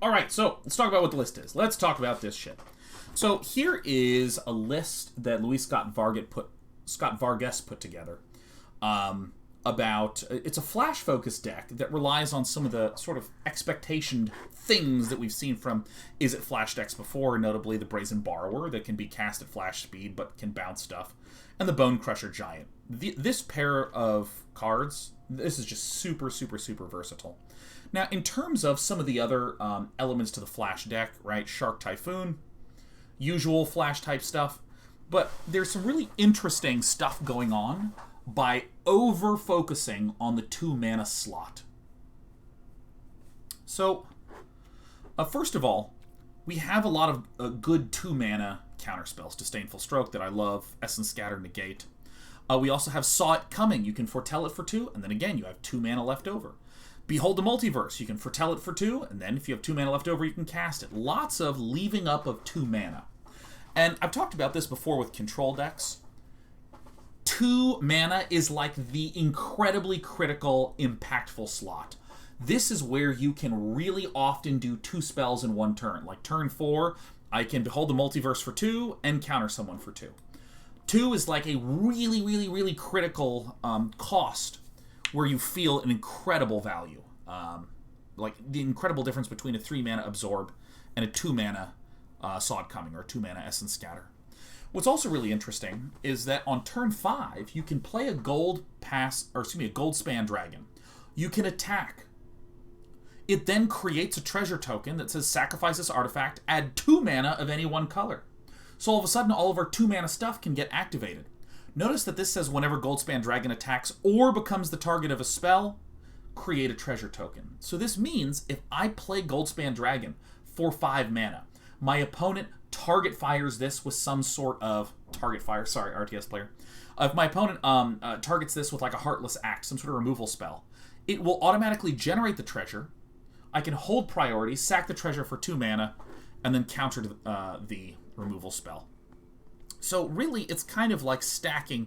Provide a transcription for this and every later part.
Alright, so let's talk about what the list is. Let's talk about this shit. So here is a list that Luis Scott Vargas put together about... It's a flash-focused deck that relies on some of the sort of expectation things that we've seen from Izzet flash decks before, notably the Brazen Borrower that can be cast at flash speed but can bounce stuff, and the Bonecrusher Giant. This pair of cards, this is just super, super, super versatile. Now, in terms of some of the other elements to the flash deck, right, Shark Typhoon, usual flash type stuff, but there's some really interesting stuff going on by over-focusing on the 2-mana slot. So, first of all, we have a lot of good 2-mana counterspells. Disdainful Stroke that I love, Essence Scatter, Negate. We also have Saw It Coming. You can foretell it for 2, and then again, you have 2 mana left over. Behold the Multiverse. You can foretell it for 2, and then if you have 2 mana left over, you can cast it. Lots of leaving up of 2 mana. And I've talked about this before with control decks. 2 mana is like the incredibly critical, impactful slot. This is where you can really often do 2 spells in one turn. Like turn 4, I can Behold the Multiverse for 2 and counter someone for 2. 2 is like a really, really, really critical cost where you feel an incredible value. Like the incredible difference between a 3-mana Absorb and a 2-mana Saw It Coming or 2-mana Essence Scatter. What's also really interesting is that on turn 5, you can play a Goldspan Dragon. You can attack. It then creates a treasure token that says sacrifice this artifact, add 2 mana of any one color. So all of a sudden, all of our 2-mana stuff can get activated. Notice that this says whenever Goldspan Dragon attacks or becomes the target of a spell, create a treasure token. So this means if I play Goldspan Dragon for 5 mana, my opponent target fires this with some sort of RTS player. If my opponent targets this with like a Heartless Act, some sort of removal spell, it will automatically generate the treasure. I can hold priority, sack the treasure for 2 mana, and then counter the removal spell. So really, it's kind of like stacking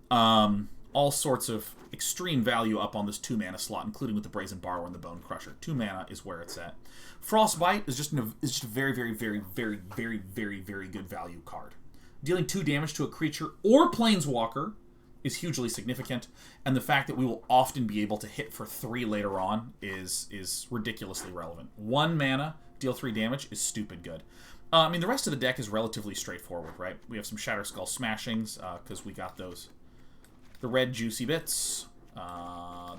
all sorts of extreme value up on this 2-mana slot, including with the Brazen Borrower and the Bonecrusher. 2 mana is where it's at. Frostbite is just a very, very, very, very, very, very, very good value card. Dealing 2 damage to a creature or planeswalker is hugely significant, and the fact that we will often be able to hit for 3 later on is ridiculously relevant. 1 mana, deal 3 damage is stupid good. I mean, the rest of the deck is relatively straightforward, right? We have some Shatterskull Smashings, because we got those. The red juicy bits.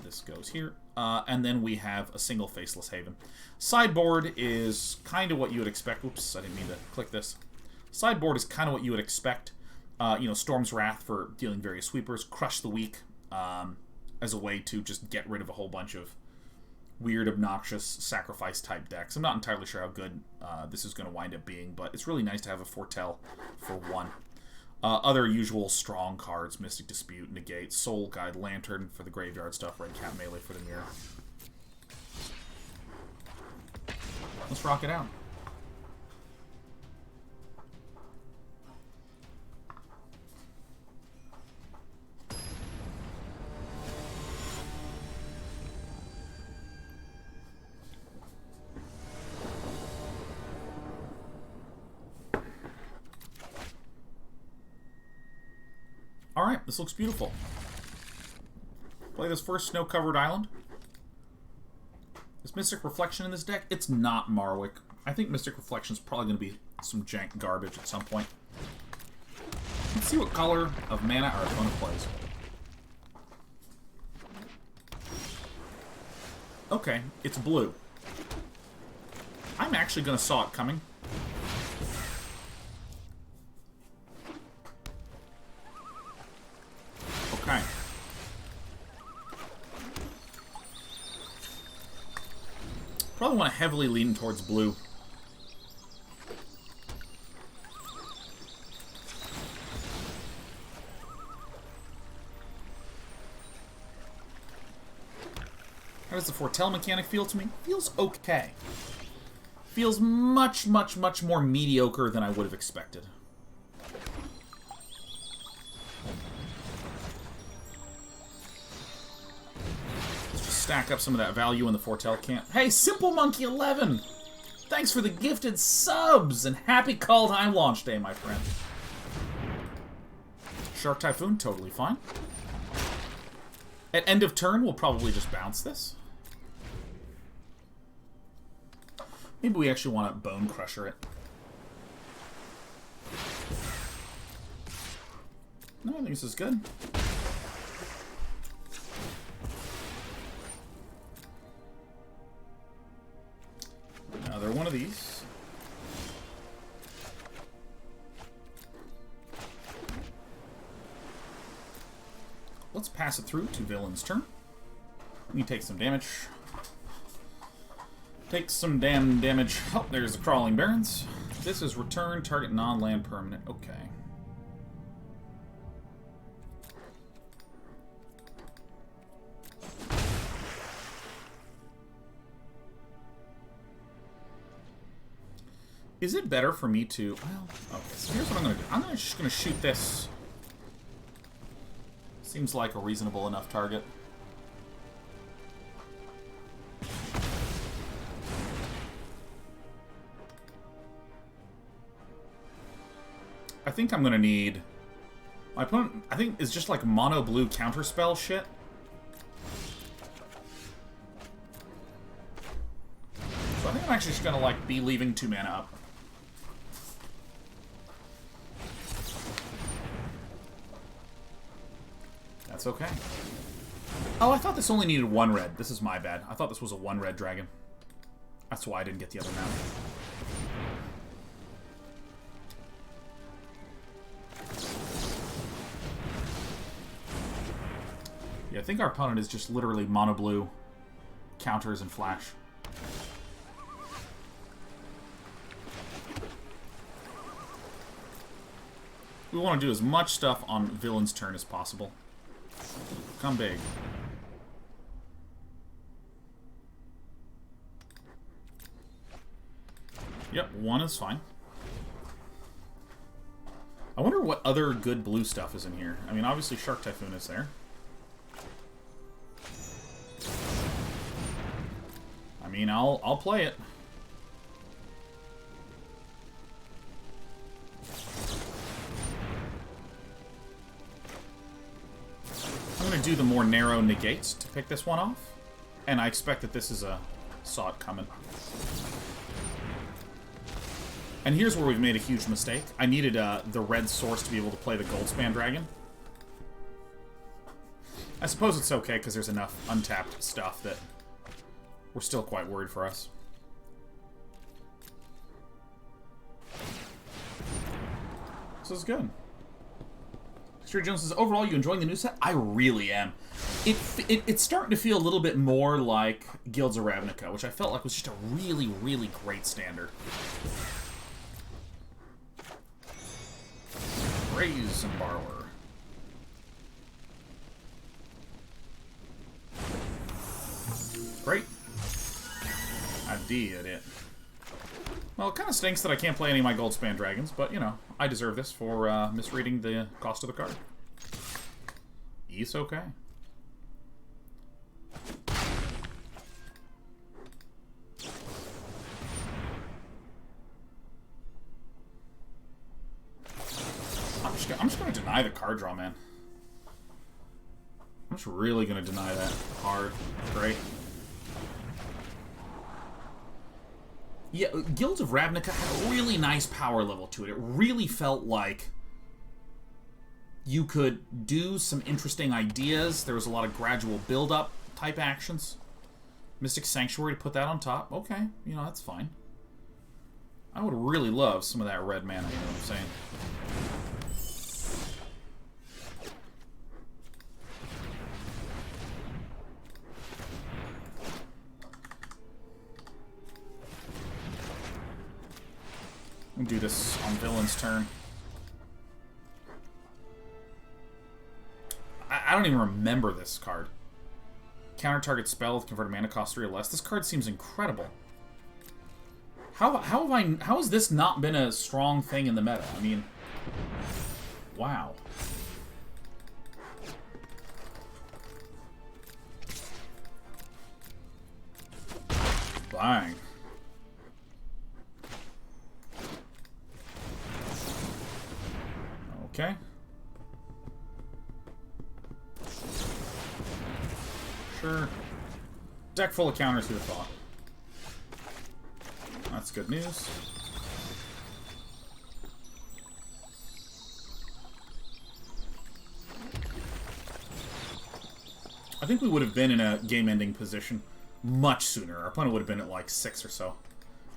This goes here. And then we have a single Faceless Haven. Sideboard is kind of what you would expect. Oops, I didn't mean to click this. Sideboard is kind of what you would expect. Storm's Wrath for dealing various sweepers. Crush the Weak as a way to just get rid of a whole bunch of weird, obnoxious sacrifice-type decks. I'm not entirely sure how good this is going to wind up being, but it's really nice to have a foretell for 1. Other usual strong cards, Mystic Dispute, Negate, Soul Guide, Lantern for the graveyard stuff, Redcap Melee for the mirror. Let's rock it out. Alright, this looks beautiful. Play this first snow-covered island. Is Mystic Reflection in this deck? It's not Marwick. I think Mystic Reflection is probably going to be some jank garbage at some point. Let's see what color of mana our opponent plays. Okay, it's blue. I'm actually going to Saw It Coming. Okay. Probably want to heavily lean towards blue. How does the foretell mechanic feel to me? Feels okay. Feels much, much, much more mediocre than I would have expected. Let's just stack up some of that value in the foretell camp. Hey, Simple Monkey 11! Thanks for the gifted subs, and happy Kaldheim Launch Day, my friend. Shark Typhoon, totally fine. At end of turn, we'll probably just bounce this. Maybe we actually want to Bonecrusher it. No, I think this is good. Another one of these. Let's pass it through to Villain's turn. We take some damage. Take some damn damage. Oh, there's the Crawling Barrens. This is return target non-land permanent. Okay. Is it better for me to... Well, okay, so here's what I'm going to do. I'm just going to shoot this. Seems like a reasonable enough target. I think I'm going to need... My opponent, I think, is just like mono blue counterspell shit. So I think I'm actually just going to like be leaving 2 mana up. That's okay. Oh, I thought this only needed 1 red. This is my bad. I thought this was a 1 red dragon. That's why I didn't get the other mount. Yeah, I think our opponent is just literally mono blue counters and flash. We want to do as much stuff on Villain's turn as possible. Come big. Yep, 1 is fine. I wonder what other good blue stuff is in here. I mean, obviously Shark Typhoon is there. I mean, I'll play it. I'm going to do the more narrow negates to pick this one off. And I expect that this is a... Saw it coming. And here's where we've made a huge mistake. I needed the red source to be able to play the Goldspan Dragon. I suppose it's okay because there's enough untapped stuff that we're still quite worried for us. This is good. Stuart Jones says, overall, you enjoying the new set? I really am. It's starting to feel a little bit more like Guilds of Ravnica, which I felt like was just a really, really great standard. Brazen Borrower. Great. I did it. Well, it kind of stinks that I can't play any of my Goldspan Dragons, but, you know, I deserve this for misreading the cost of the card. It's okay. I'm just going to deny the card draw, man. I'm just really going to deny that hard. Great. Yeah, Guilds of Ravnica had a really nice power level to it. It really felt like you could do some interesting ideas. There was a lot of gradual build-up type actions. Mystic Sanctuary to put that on top. Okay, you know, that's fine. I would really love some of that red mana, you know what I'm saying? We'll do this on Villain's turn. I don't even remember this card. Counter target spell with converted mana cost 3 or less. This card seems incredible. How has this not been a strong thing in the meta? I mean, wow. Bang. Okay. Sure. Deck full of counters, who'd have thought? That's good news. I think we would have been in a game-ending position much sooner. Our opponent would have been at like 6 or so.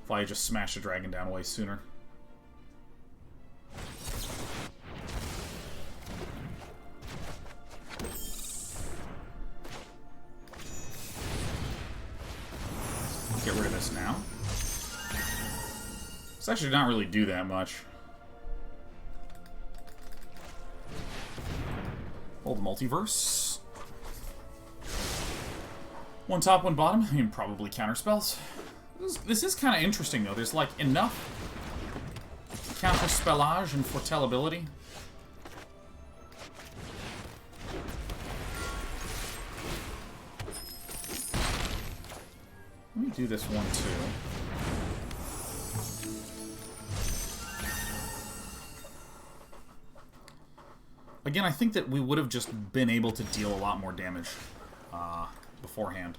If I had just smashed a dragon down way sooner. Get rid of this now. This actually did not really do that much. Behold the Multiverse. One top, one bottom. I mean, probably counter spells. This is kind of interesting, though. There's, like, enough counter spellage and foretellability. Let me do this one, too. Again, I think that we would have just been able to deal a lot more damage beforehand.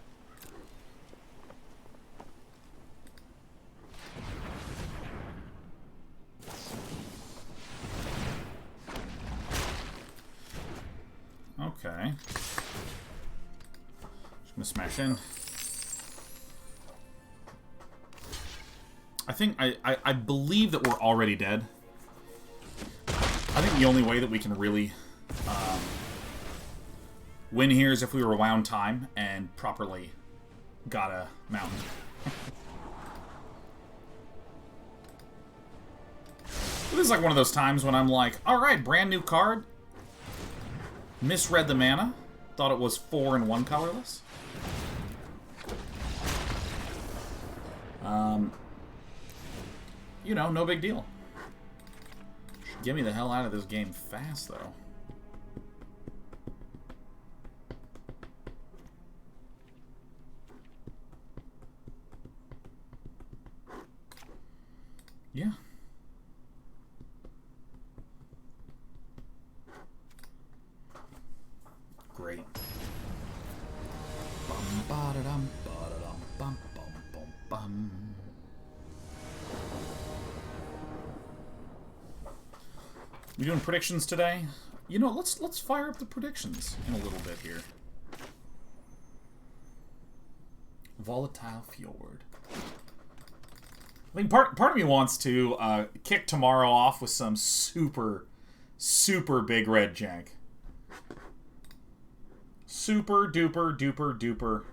Okay. Just gonna smash in. I think I believe that we're already dead. I think the only way that we can really win here is if we rewound time and properly got a mountain. This is like one of those times when I'm like, alright, brand new card. Misread the mana. Thought it was 4 and 1 colorless. You know, no big deal. Get me the hell out of this game fast, though. Yeah. Great. Bum ba da dum ba da dum bum bum bum bum. We doing predictions today? You know, let's fire up the predictions in a little bit here. Volatile Fjord. I think part of me wants to kick tomorrow off with some super big red jank. Super duper duper duper.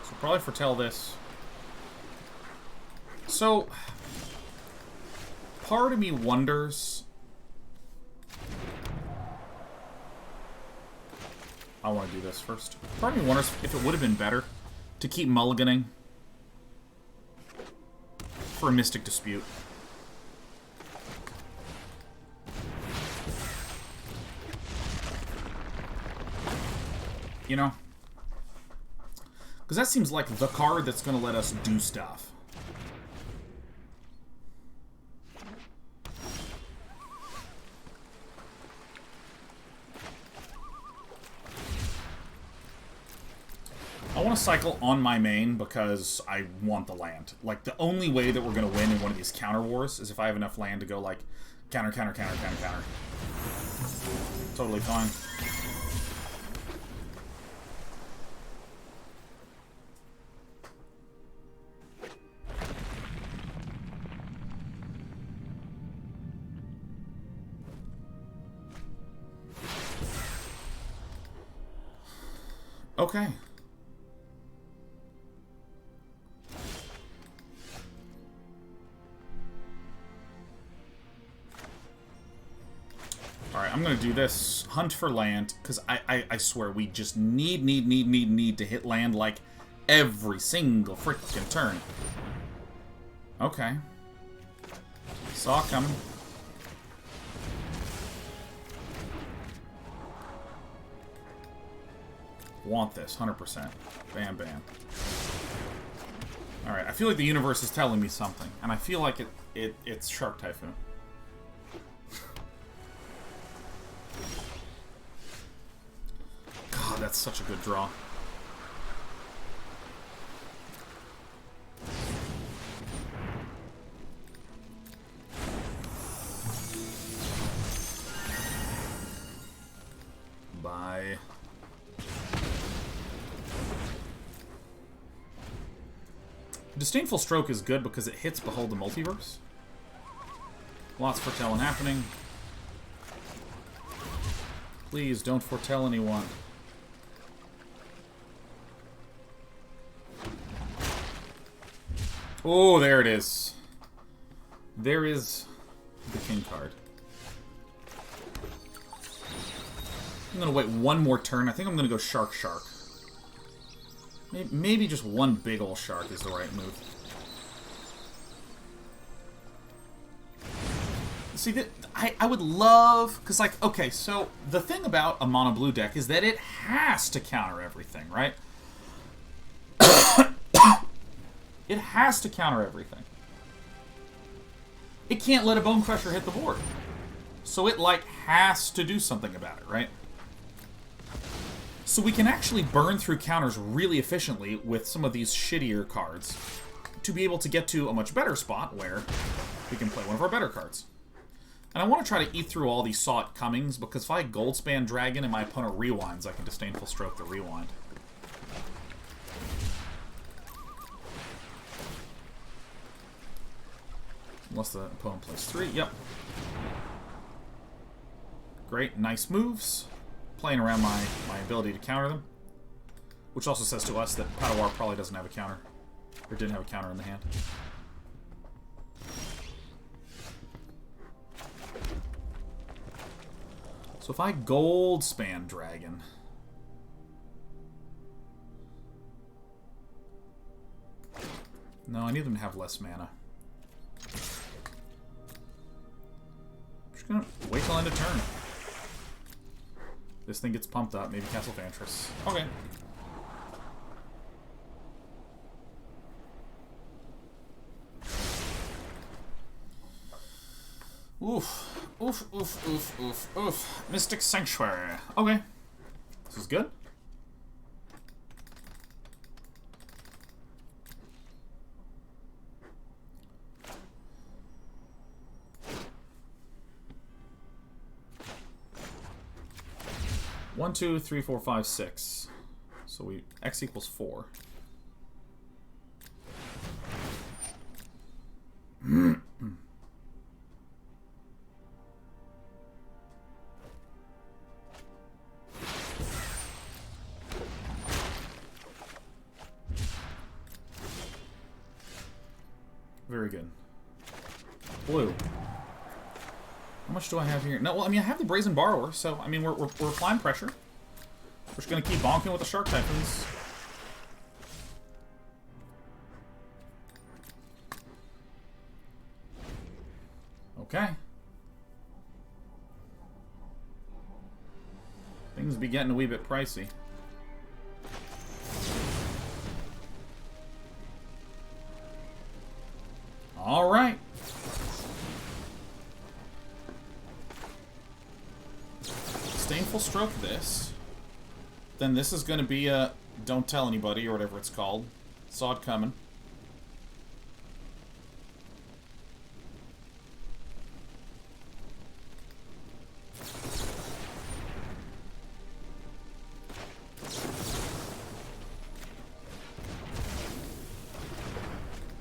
So probably foretell this. So part of me wonders. I want to do this first. Part of me wonders if it would have been better to keep mulliganing for a Mystic Dispute. You know? Because that seems like the card that's going to let us do stuff. I want to cycle on my main because I want the land. Like, the only way that we're going to win in one of these counter wars is if I have enough land to go, like, counter, counter, counter, counter, counter. Totally fine. Okay. Alright, I'm gonna do this. Hunt for land, because I swear we just need to hit land like every single freaking turn. Okay. Saw it coming. Want this, 100%. Bam, bam. Alright, I feel like the universe is telling me something. And I feel like it's Shark Typhoon. God, that's such a good draw. Bye. Disdainful Stroke is good because it hits Behold the Multiverse. Lots of foretelling happening. Please don't foretell anyone. Oh, there it is. There is the king card. I'm going to wait one more turn. I think I'm going to go Shark. Maybe just one big ol' shark is the right move. See, I would love... Because, like, okay, so the thing about a mono blue deck is that it has to counter everything, right? It has to counter everything. It can't let a Bonecrusher hit the board. So it, like, has to do something about it, right? So we can actually burn through counters really efficiently with some of these shittier cards to be able to get to a much better spot where we can play one of our better cards. And I want to try to eat through all these Saw It Comings, because if I Goldspan Dragon and my opponent rewinds, I can Disdainful Stroke the rewind. Unless the opponent plays 3. Yep. Great, nice moves. Playing around my ability to counter them. Which also says to us that Padawar probably doesn't have a counter. Or didn't have a counter in the hand. So if I Goldspan Dragon... No, I need them to have less mana. I'm just gonna wait till end of turn. This thing gets pumped up, maybe Castle Vantress. Okay. Oof. Oof, oof, oof, oof, oof. Mystic Sanctuary. Okay. This is good. One, 2, 3, 4, 5, 6. So we X equals 4. Very good. Blue. How much do I have here? No, well, I mean, I have the Brazen Borrower, so, I mean, we're applying pressure. We're just going to keep bonking with the Shark Typhoons. Okay. Things be getting a wee bit pricey. All right. Disdainful Stroke this. Then this is going to be a Don't Tell Anybody, or whatever it's called. Saw it coming.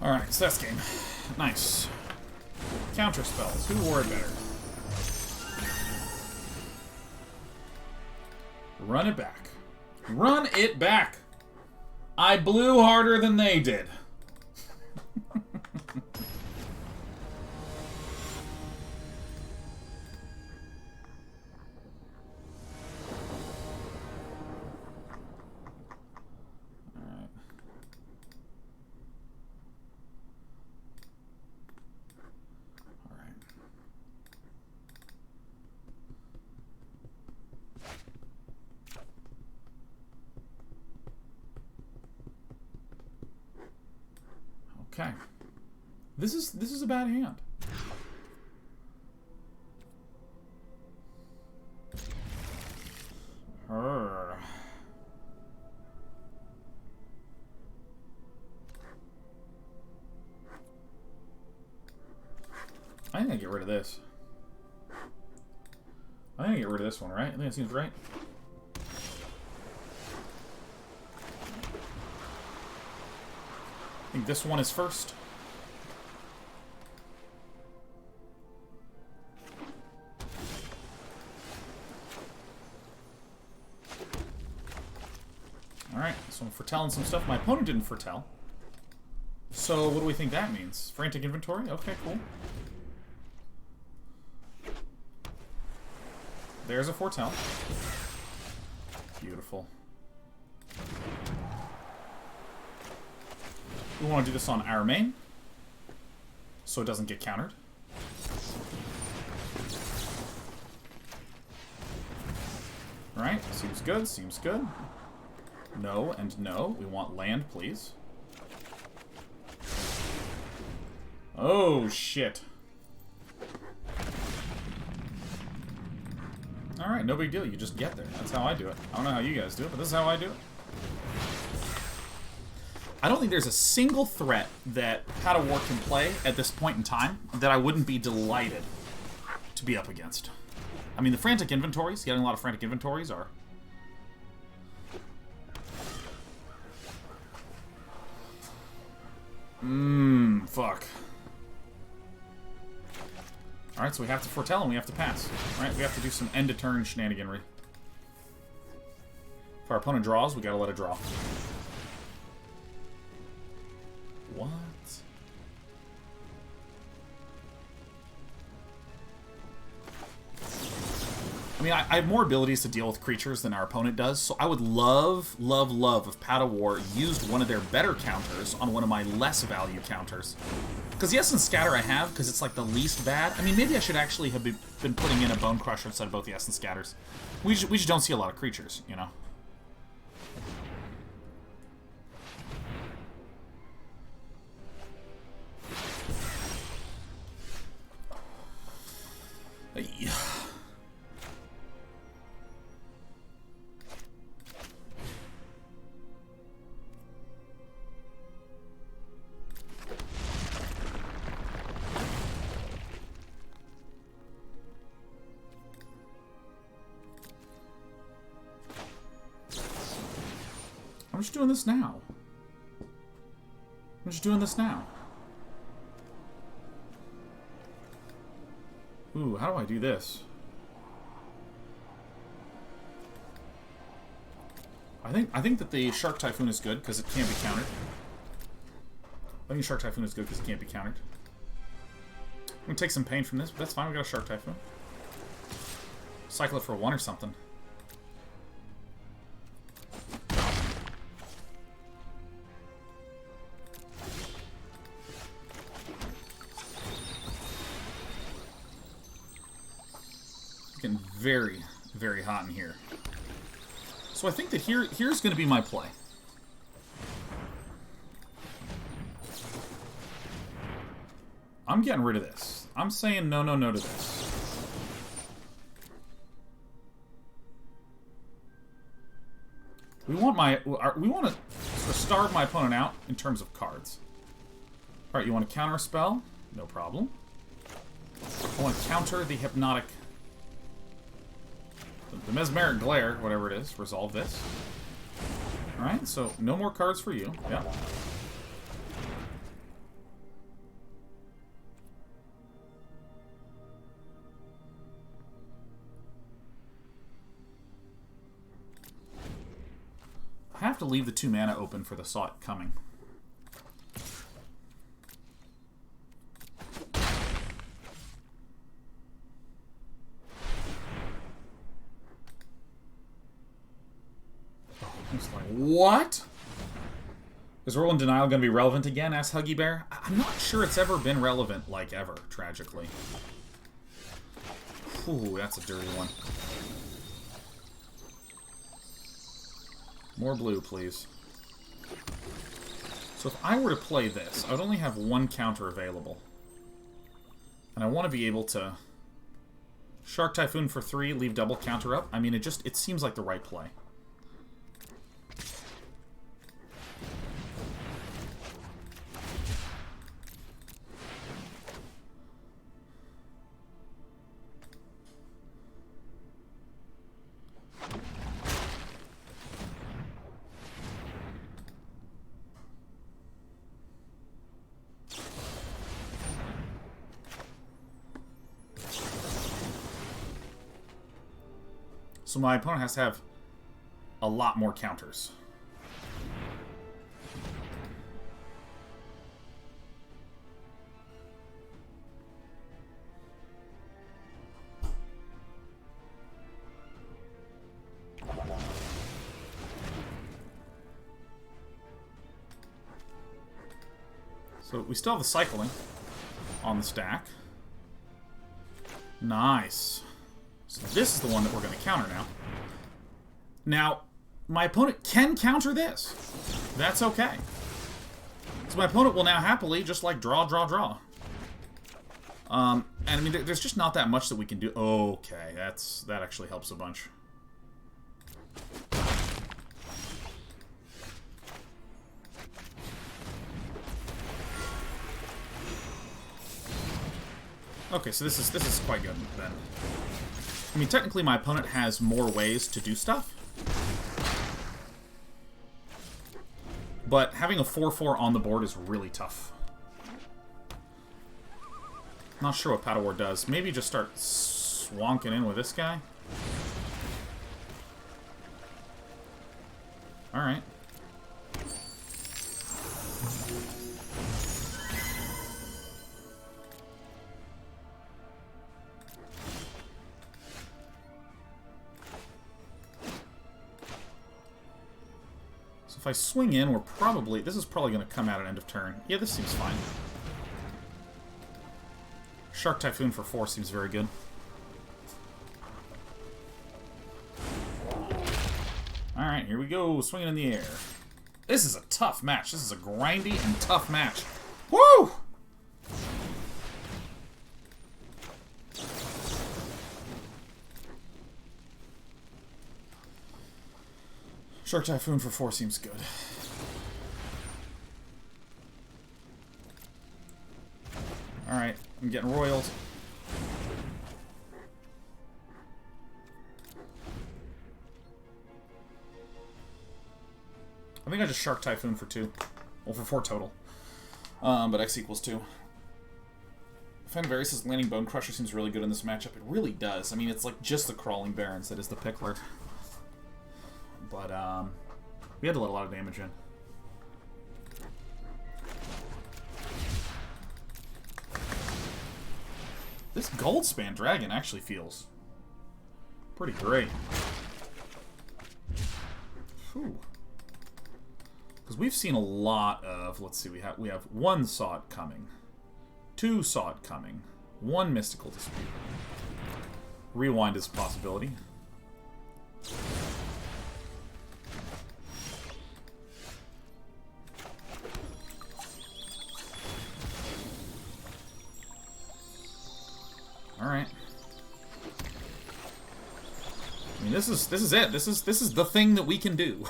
Alright, so that's game. Nice. Counter spells. Who wore it better? Run it back. Run it back! I blew harder than they did. Okay. This is a bad hand. Her. I think I get rid of this. I think I get rid of this one, right? I think that seems right. I think this one is first. Alright, so I'm foretelling some stuff my opponent didn't foretell. So what do we think that means? Frantic inventory? Okay, cool. There's a foretell. Beautiful. We want to do this on our main, so it doesn't get countered. Alright, seems good, seems good. No and no. We want land, please. Oh, shit. Alright, no big deal. You just get there. That's how I do it. I don't know how you guys do it, but this is how I do it. I don't think there's a single threat that Path of War can play at this point in time that I wouldn't be delighted to be up against. I mean, the frantic inventories, getting a lot of frantic inventories are... fuck. Alright, so we have to foretell and we have to pass. Alright, we have to do some end-of-turn shenaniganry. If our opponent draws, we gotta let it draw. What? I mean, I have more abilities to deal with creatures than our opponent does, so I would love, love, love if Path of War used one of their better counters on one of my less value counters. Because the Essence Scatter I have, because it's like the least bad. I mean, maybe I should actually have been putting in a Bonecrusher instead of both the Essence Scatters. We just don't see a lot of creatures, you know? I'm just doing this now. I'm just doing this now. Ooh, how do I do this? I think that the Shark Typhoon is good because it can't be countered. I think Shark Typhoon is good because it can't be countered. I'm gonna take some pain from this, but that's fine. We got a Shark Typhoon. Cycle it for 1 or something. Getting very, very hot in here. So I think that here's going to be my play. I'm getting rid of this. I'm saying no, no, no to this. We want to starve my opponent out in terms of cards. All right, you want to counter a spell? No problem. I want to counter the hypnotic. The Mesmeric Glare, whatever it is, resolve this. Alright, so no more cards for you. Yeah. I have to leave the 2 mana open for the Saw It Coming. What? Is Roll and Denial going to be relevant again? Asks Huggy Bear. I'm not sure it's ever been relevant, like, ever, tragically. Ooh, that's a dirty one. More blue, please. So if I were to play this, I would only have one counter available. And I want to be able to Shark Typhoon for 3, leave double counter up. I mean, it seems like the right play. So my opponent has to have a lot more counters. So we still have the cycling on the stack. Nice. So this is the one that we're going to counter now. Now, my opponent can counter this. That's okay. So my opponent will now happily just like draw, draw, draw. And I mean, there's just not that much that we can do. Okay, that actually helps a bunch. Okay, so this is quite good then. I mean, technically my opponent has more ways to do stuff. But having a 4/4 on the board is really tough. Not sure what Paddle War does. Maybe just start swonking in with this guy. Alright. If I swing in, we're probably... This is probably going to come out at end of turn. Yeah, this seems fine. Shark Typhoon for 4 seems very good. Alright, here we go. Swinging in the air. This is a tough match. This is a grindy and tough match. Woo! Shark Typhoon for 4 seems good. Alright, I'm getting roiled. I think I just Shark Typhoon for 2. Well, for 4 total. But X equals 2. Fanvarious' landing Bonecrusher seems really good in this matchup. It really does. I mean, it's like just the Crawling Barrens that is the pickler. But, we had to let a lot of damage in. This Goldspan Dragon actually feels pretty great. Because we've seen a lot of, let's see, we have 1 Saw It Coming, 2 Saw It Coming, 1 Mystical Dispute. Rewind is a possibility. Alright. I mean, this is it. This is the thing that we can do.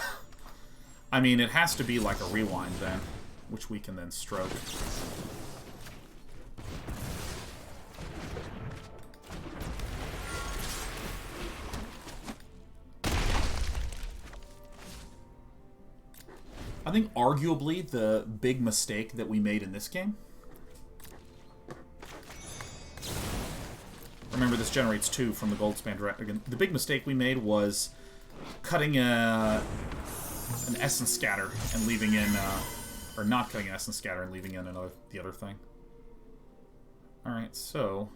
I mean, it has to be like a rewind then, which we can then stroke. I think arguably the big mistake that we made in this game. Remember, this generates 2 from the Goldspan Dragon. The big mistake we made was cutting an Essence Scatter and leaving in, or not cutting an Essence Scatter and leaving in the other thing. Alright, so,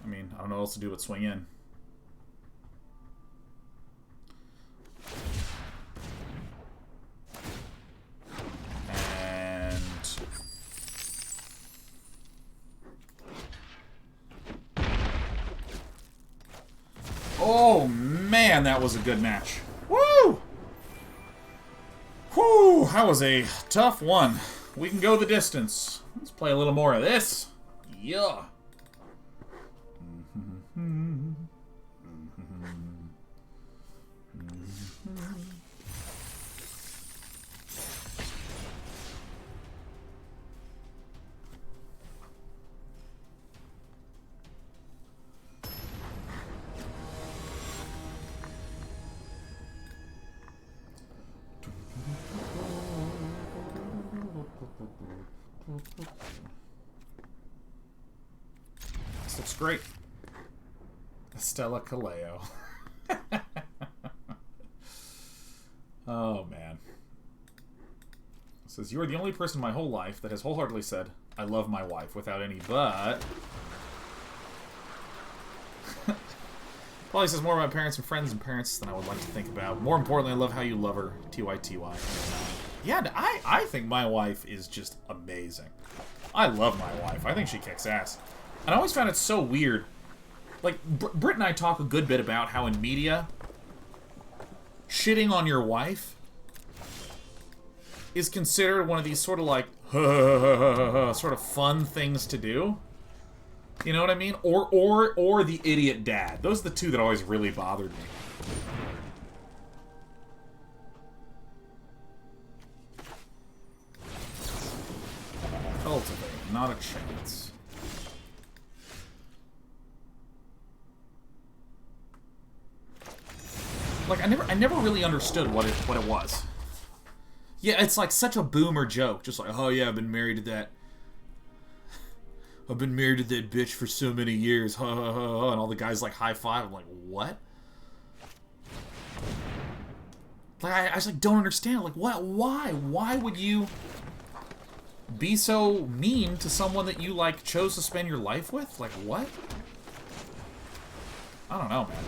I mean, I don't know what else to do but swing in. Oh, man, that was a good match. Woo! Whew, that was a tough one. We can go the distance. Let's play a little more of this. Yeah. This looks great. Estella Kaleo. Oh, man. It says, you are the only person in my whole life that has wholeheartedly said, I love my wife, without any but. Probably says more about parents and friends and parents than I would like to think about. More importantly, I love how you love her. TYTY. Yeah, I think my wife is just amazing. I love my wife. I think she kicks ass. And I always found it so weird. Like, Britt and I talk a good bit about how in media, shitting on your wife is considered one of these sort of like, sort of fun things to do. You know what I mean? Or the idiot dad. Those are the two that always really bothered me. Cultivate, not a chance. Like, I never really understood what it was. Yeah, it's like such a boomer joke. Just like, oh yeah, I've been married to that bitch for so many years. Ha ha ha. And all the guys like high five. I'm like, what? Like, I just like don't understand. Like, what? Why? Why would you be so mean to someone that you like chose to spend your life with? Like, what? I don't know, man.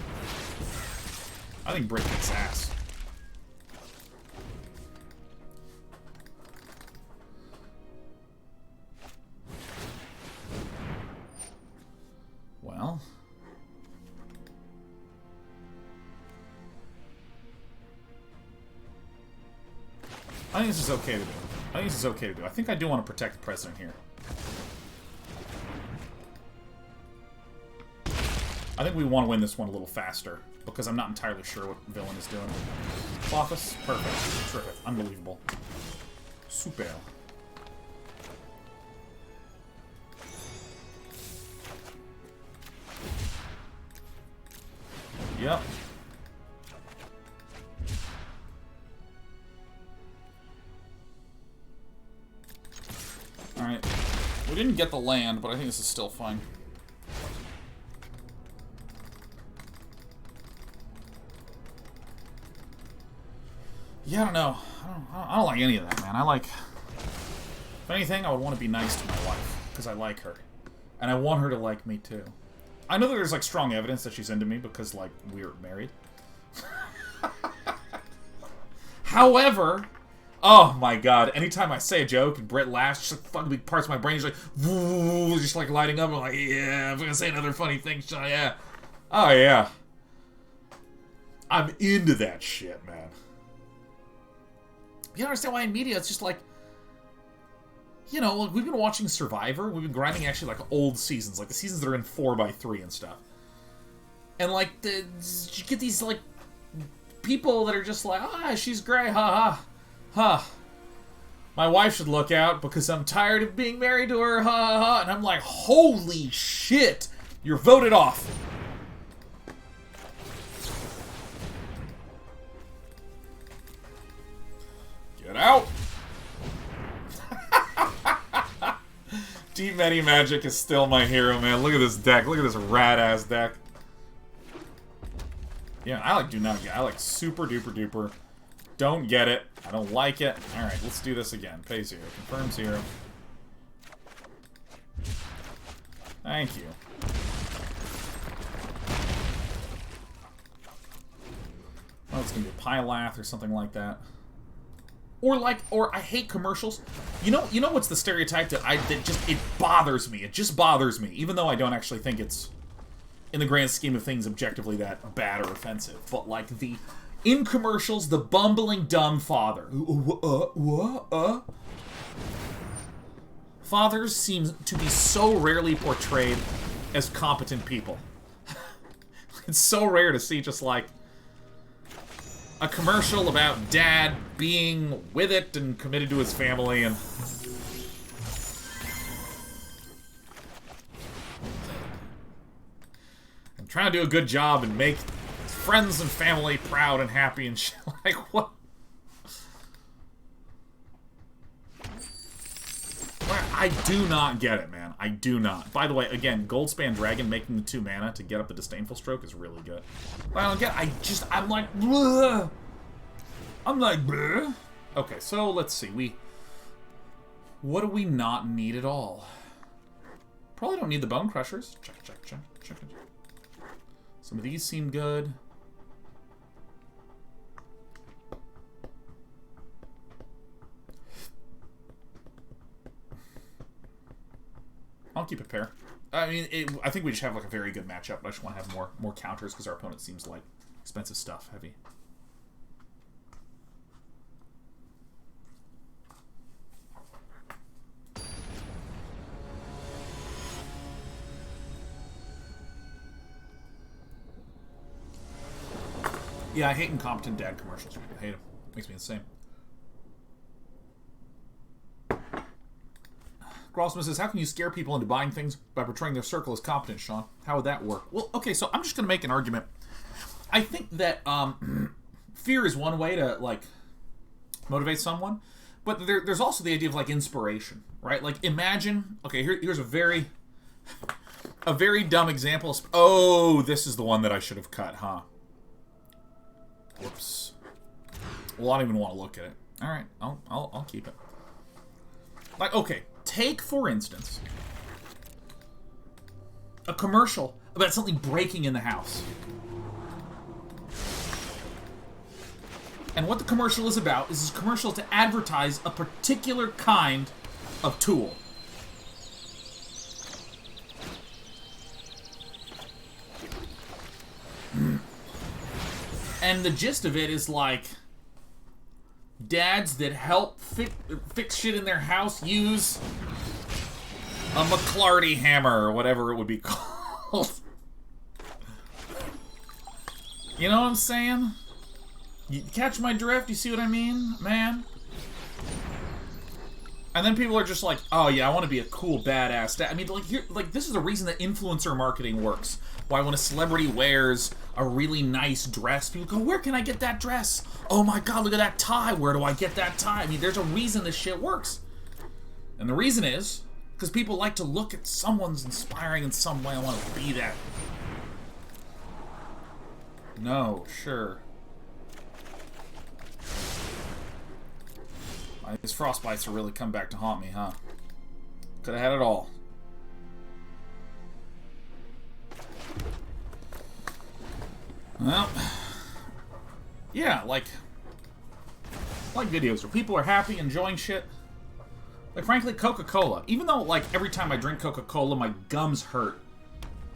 I think Britt kicks ass. Well. I think this is okay to do. I think I do want to protect the president here. I think we want to win this one a little faster, because I'm not entirely sure what villain is doing. Office? Perfect. Terrific. Unbelievable. Super. Yep. Alright. We didn't get the land, but I think this is still fine. Yeah, I don't know. I don't like any of that, man. If anything, I would want to be nice to my wife, because I like her. And I want her to like me, too. I know that there's, like, strong evidence that she's into me, because, like, we're married. However, oh my god, anytime I say a joke and Britt laughs, just like fucking big parts of my brain is like, woo, just like lighting up. I'm like, yeah, I'm gonna say another funny thing, yeah. Oh yeah. I'm into that shit, man. You understand why in media it's just like, you know, like we've been watching Survivor, we've been grinding actually like old seasons, like the seasons that are in 4x3 and stuff. And like, you get these like people that are just like, ah, she's great, ha ha. Huh. My wife should look out because I'm tired of being married to her, ha ha ha. And I'm like, holy shit, you're voted off. Get out. Deep Many Magic is still my hero, man. Look at this deck. Look at this rad-ass deck. Yeah, I like do not get. I like super duper duper. Don't get it. I don't like it. Alright, let's do this again. Pay 0. Confirm 0. Thank you. Oh, it's gonna be a Pylath or something like that. Or I hate commercials. You know what's the stereotype that it bothers me. It just bothers me, even though I don't actually think it's, in the grand scheme of things, objectively that bad or offensive. But like In commercials, the bumbling dumb father. Fathers seem to be so rarely portrayed as competent people. It's so rare to see just like a commercial about dad being with it and committed to his family and trying to do a good job and make friends and family proud and happy and shit. Like, what? I do not get it, man. I do not. By the way, again, Goldspan Dragon making the 2 mana to get up the Disdainful Stroke is really good. But I don't get it. I'm like, bleh. I'm like, bleh. Okay, so let's see. What do we not need at all? Probably don't need the Bonecrushers. Check. Some of these seem good. I'll keep it fair. I mean, I think we just have like a very good matchup. I just want to have more counters because our opponent seems like expensive stuff heavy. Yeah, I hate incompetent dad commercials. I hate them. Makes me insane. Grossman says, how can you scare people into buying things by portraying their circle as competent, Sean? How would that work? Well, okay, so I'm just going to make an argument. I think that fear is one way to, like, motivate someone. But there's also the idea of, like, inspiration, right? Like, imagine... Okay, here's a very dumb example. Oh, this is the one that I should have cut, huh? Whoops. Well, I don't even want to look at it. All right, I'll keep it. Like, okay, take for instance a commercial about something breaking in the house, and what the commercial is about is a commercial to advertise a particular kind of tool. And the gist of it is like dads that help fix shit in their house use a McClarty hammer or whatever it would be called. You know what I'm saying? You catch my drift? You see what I mean, man? And then people are just like, oh yeah, I want to be a cool badass dad. I mean, like this is the reason that influencer marketing works. Why when a celebrity wears a really nice dress, people go, where can I get that dress? Oh my god, look at that tie. Where do I get that tie? I mean, there's a reason this shit works. And the reason is because people like to look at someone's inspiring in some way. I want to be that. No, sure. These frostbites will really come back to haunt me, huh? Could have had it all. Well, yeah, like videos where people are happy, enjoying shit. Like, frankly, Coca-Cola. Even though, like, every time I drink Coca-Cola, my gums hurt.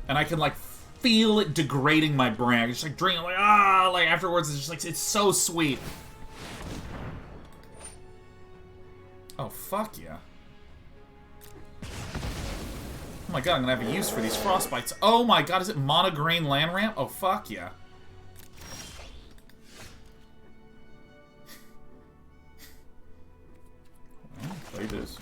And I can, like, feel it degrading my brain. I just, like, drink it, like, like, afterwards, it's just, like, it's so sweet. Oh, fuck yeah. Oh my god, I'm gonna have a use for these frostbites. Oh my god, is it monograin land ramp? Oh, fuck yeah. Well, play this.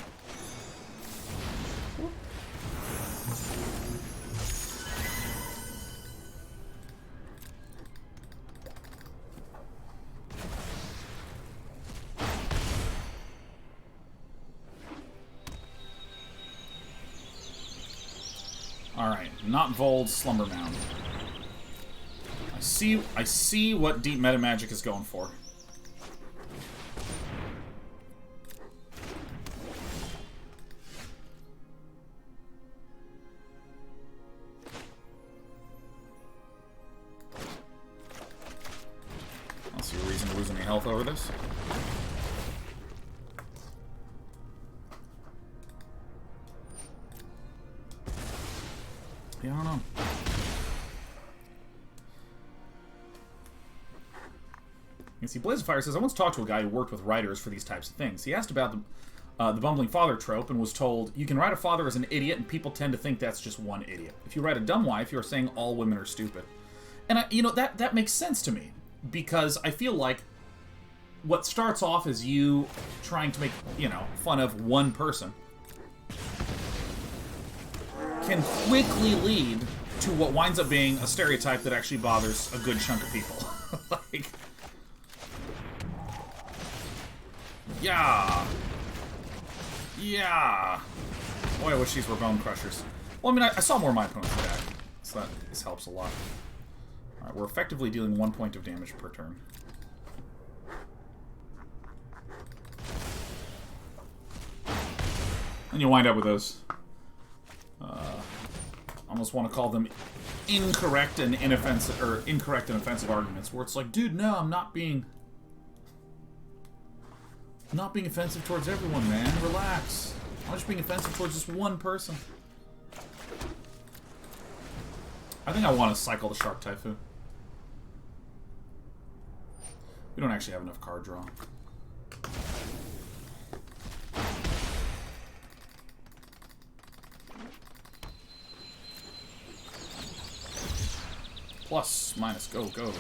Alright, not Vold, Slumber Mound. I see what deep meta magic is going for. I don't see a reason to lose any health over this. Yeah, I don't know. You see, Blaze of Fire says, I once talked to a guy who worked with writers for these types of things. He asked about the bumbling father trope and was told, you can write a father as an idiot and people tend to think that's just one idiot. If you write a dumb wife, you're saying all women are stupid. And, you know, that makes sense to me. Because I feel like what starts off as you trying to make, you know, fun of one person can quickly lead to what winds up being a stereotype that actually bothers a good chunk of people. Like... Yeah. Yeah. Boy, I wish these were bone crushers. Well, I mean, I saw more of my opponent's deck, so this helps a lot. Alright, we're effectively dealing 1 point of damage per turn. And you wind up with those. Almost want to call them incorrect and inoffensive, or incorrect and offensive arguments, where it's like, dude, no, I'm not being offensive towards everyone, man. Relax. I'm just being offensive towards just one person. I think I want to cycle the Shark Typhoon. We don't actually have enough card draw. Plus, minus, go, go.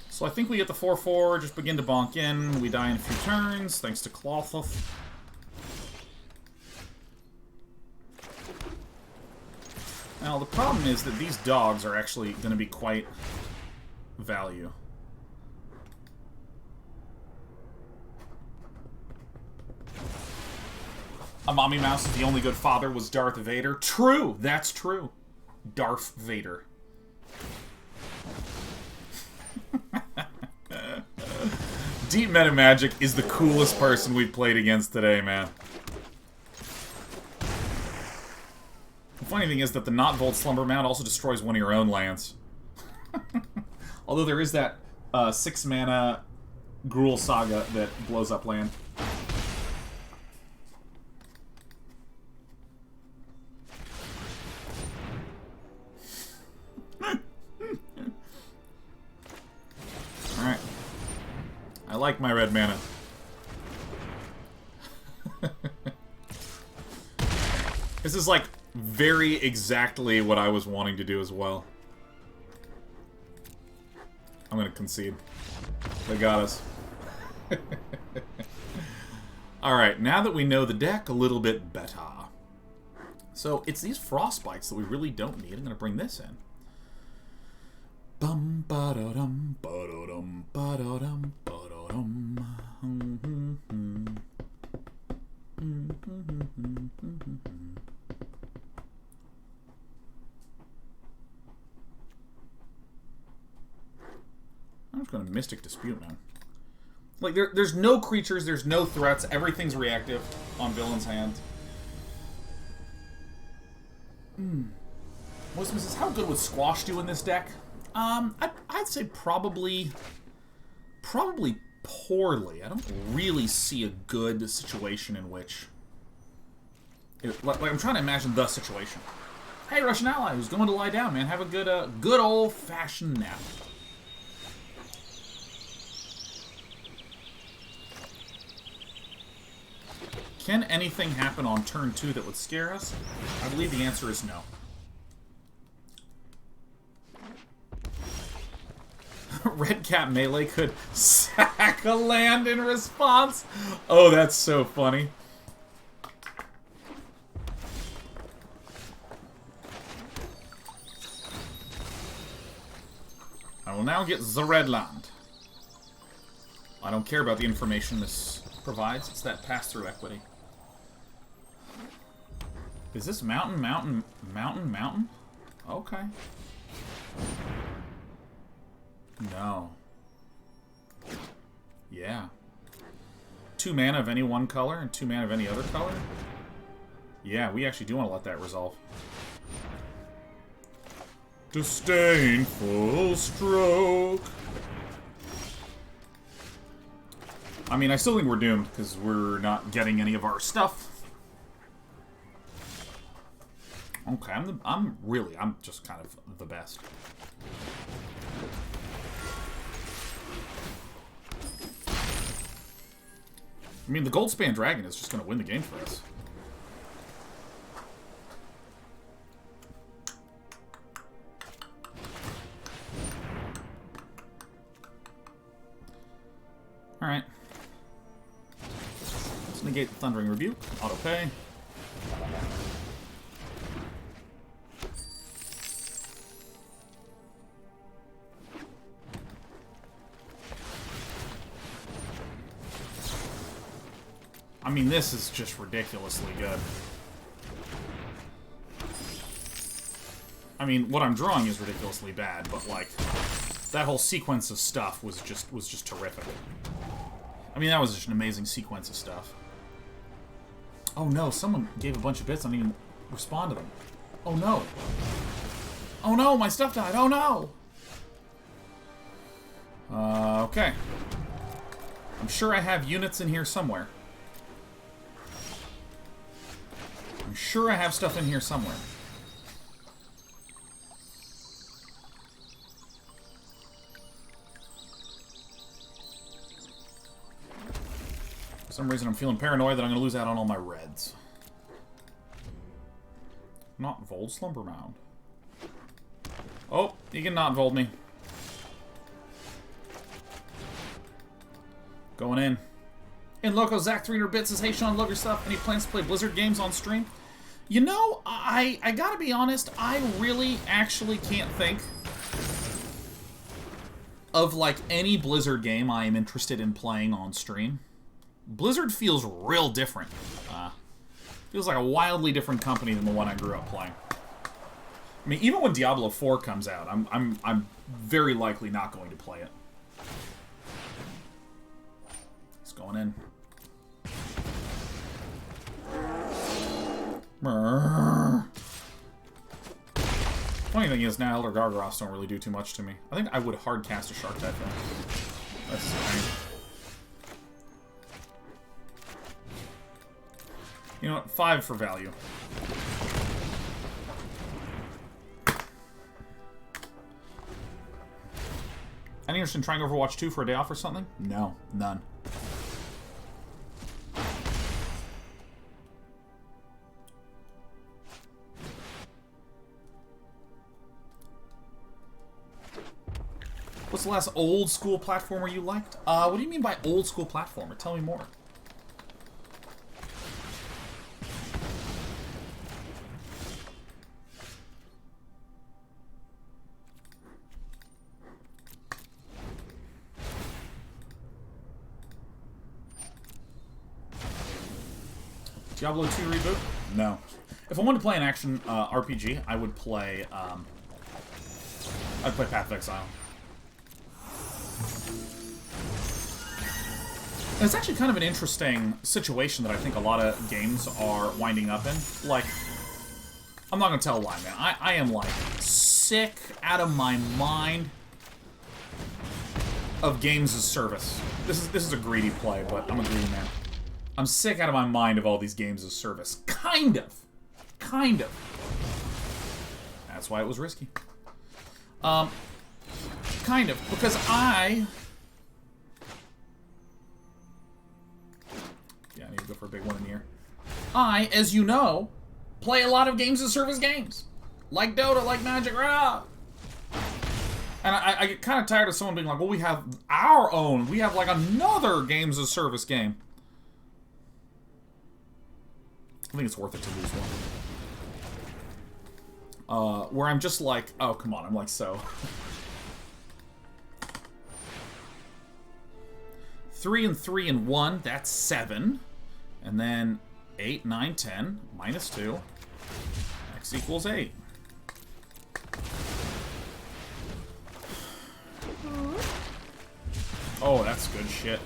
So I think we get the 4/4, just begin to bonk in. We die in a few turns, thanks to Clotheth. Now, the problem is that these dogs are actually going to be quite value. A mommy mouse is the only good father was Darth Vader. True, that's true. Darth Vader. Deep Meta Magic is the coolest person we've played against today, man. The funny thing is that the Not Volt Slumber Mound also destroys one of your own lands. Although there is that 6-mana Gruul Saga that blows up land. Alright. I like my red mana. This is like very exactly what I was wanting to do as well. I'm gonna concede. They got us. Alright, now that we know the deck a little bit better. So, it's these Frostbites that we really don't need. I'm gonna bring this in. Bum ba da dum ba da dum ba da dum ba da dum. I'm just gonna Mystic Dispute now. Like there's no creatures, there's no threats, everything's reactive on villain's hand. Wisdom says, how good would Squash do in this deck? I'd say probably poorly. I don't really see a good situation in which... Like, I'm trying to imagine the situation. Hey, Russian ally who's going to lie down, man. Have a good old-fashioned nap. Can anything happen on turn 2 that would scare us? I believe the answer is no. Redcap Melee could sack a land in response. Oh, that's so funny. I will now get the red land. I don't care about the information this provides. It's that pass-through equity. Is this mountain, mountain, mountain, mountain? Okay. No. Yeah. 2 mana of any one color and 2 mana of any other color? Yeah, we actually do want to let that resolve. Disdainful Stroke. I mean, I still think we're doomed because we're not getting any of our stuff. Okay, I'm just kind of the best. I mean, the Goldspan Dragon is just going to win the game for us. Alright. Let's negate the Thundering Rebuke. Auto pay. I mean, this is just ridiculously good. I mean, what I'm drawing is ridiculously bad, but like that whole sequence of stuff was just terrific. I mean, that was just an amazing sequence of stuff. Oh no, someone gave a bunch of bits. I didn't even respond to them. Oh no. Oh no, my stuff died. Oh no. Okay. I'm sure I have units in here somewhere. I'm sure I have stuff in here somewhere. For some reason, I'm feeling paranoid that I'm going to lose out on all my reds. Not Vold Slumber Mound. Oh, you can not Vold me. Going in. In Loco, Zach 300 bits says, hey Sean, love your stuff. Any plans to play Blizzard games on stream? You know, I gotta be honest, I really actually can't think of like any Blizzard game I am interested in playing on stream. Blizzard feels real different. Feels like a wildly different company than the one I grew up playing. I mean, even when Diablo 4 comes out, I'm very likely not going to play it. It's going in. Funny thing is, now Elder Gargoths don't really do too much to me. I think I would hard cast a Shark Typhoon. That's the thing. You know what? 5 for value. Any interest in trying Overwatch 2 for a day off or something? No, none. What's the last old school platformer you liked? What do you mean by old school platformer? Tell me more. Diablo 2 reboot? No. If I wanted to play an action RPG, I would play I'd play Path of Exile. And it's actually kind of an interesting situation that I think a lot of games are winding up in. Like, I'm not gonna tell a lie, man. I am like sick out of my mind of games as service. This is a greedy play, but I'm a greedy man. I'm sick out of my mind of all these games as service. Kind of. Kind of. That's why it was risky. Kind of. Because I need to go for a big one in here. I, as you know, play a lot of games as service games. Like Dota, like Magic, rah! And I get kind of tired of someone being like, well, we have our own. We have like another games as service game. I think it's worth it to lose one. Where I'm just like, oh, come on, I'm like, so. 3 and 3 and 1, that's 7. And then 8, 9, 10, minus 2. X equals 8. Oh, that's good shit.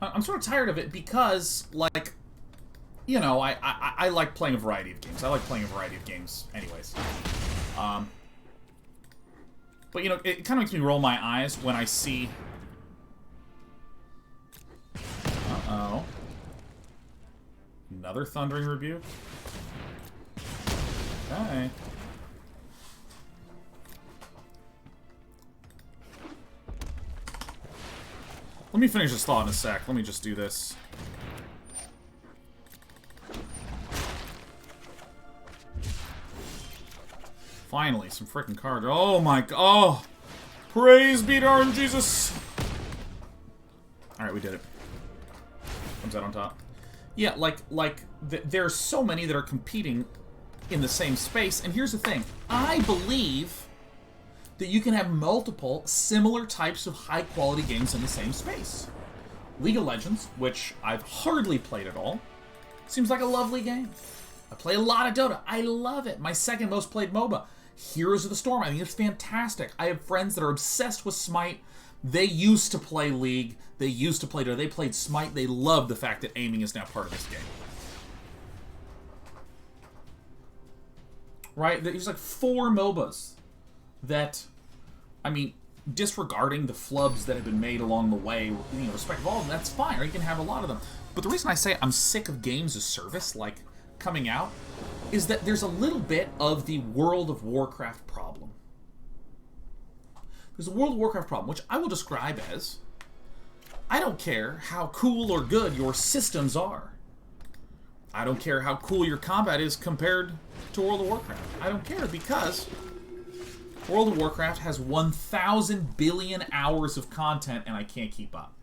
I'm sort of tired of it because, like, you know, I like playing a variety of games. I like playing a variety of games anyways. But, you know, it kind of makes me roll my eyes when I see... Uh-oh. Another Thundering Rebuke. Okay. Okay. Let me finish this thought in a sec. Let me just do this. Finally, some freaking cards. Oh my god. Oh! Praise be to our Jesus! Alright, we did it. Comes out on top. Yeah, there's so many that are competing in the same space, and here's the thing. I believe that you can have multiple similar types of high-quality games in the same space. League of Legends, which I've hardly played at all, seems like a lovely game. I play a lot of Dota. I love it. My second most played MOBA. Heroes of the Storm. I think it's fantastic. I have friends that are obsessed with Smite. They used to play League. They used to play Dota. They played Smite. They love the fact that aiming is now part of this game. Right? There's like 4 MOBAs that, I mean, disregarding the flubs that have been made along the way, you know, respect of all of them, that's fine, or you can have a lot of them. But the reason I say I'm sick of games as service, like, coming out, is that there's a little bit of the World of Warcraft problem. There's a World of Warcraft problem, which I will describe as, I don't care how cool or good your systems are. I don't care how cool your combat is compared to World of Warcraft. I don't care, because World of Warcraft has 1,000 billion hours of content, and I can't keep up.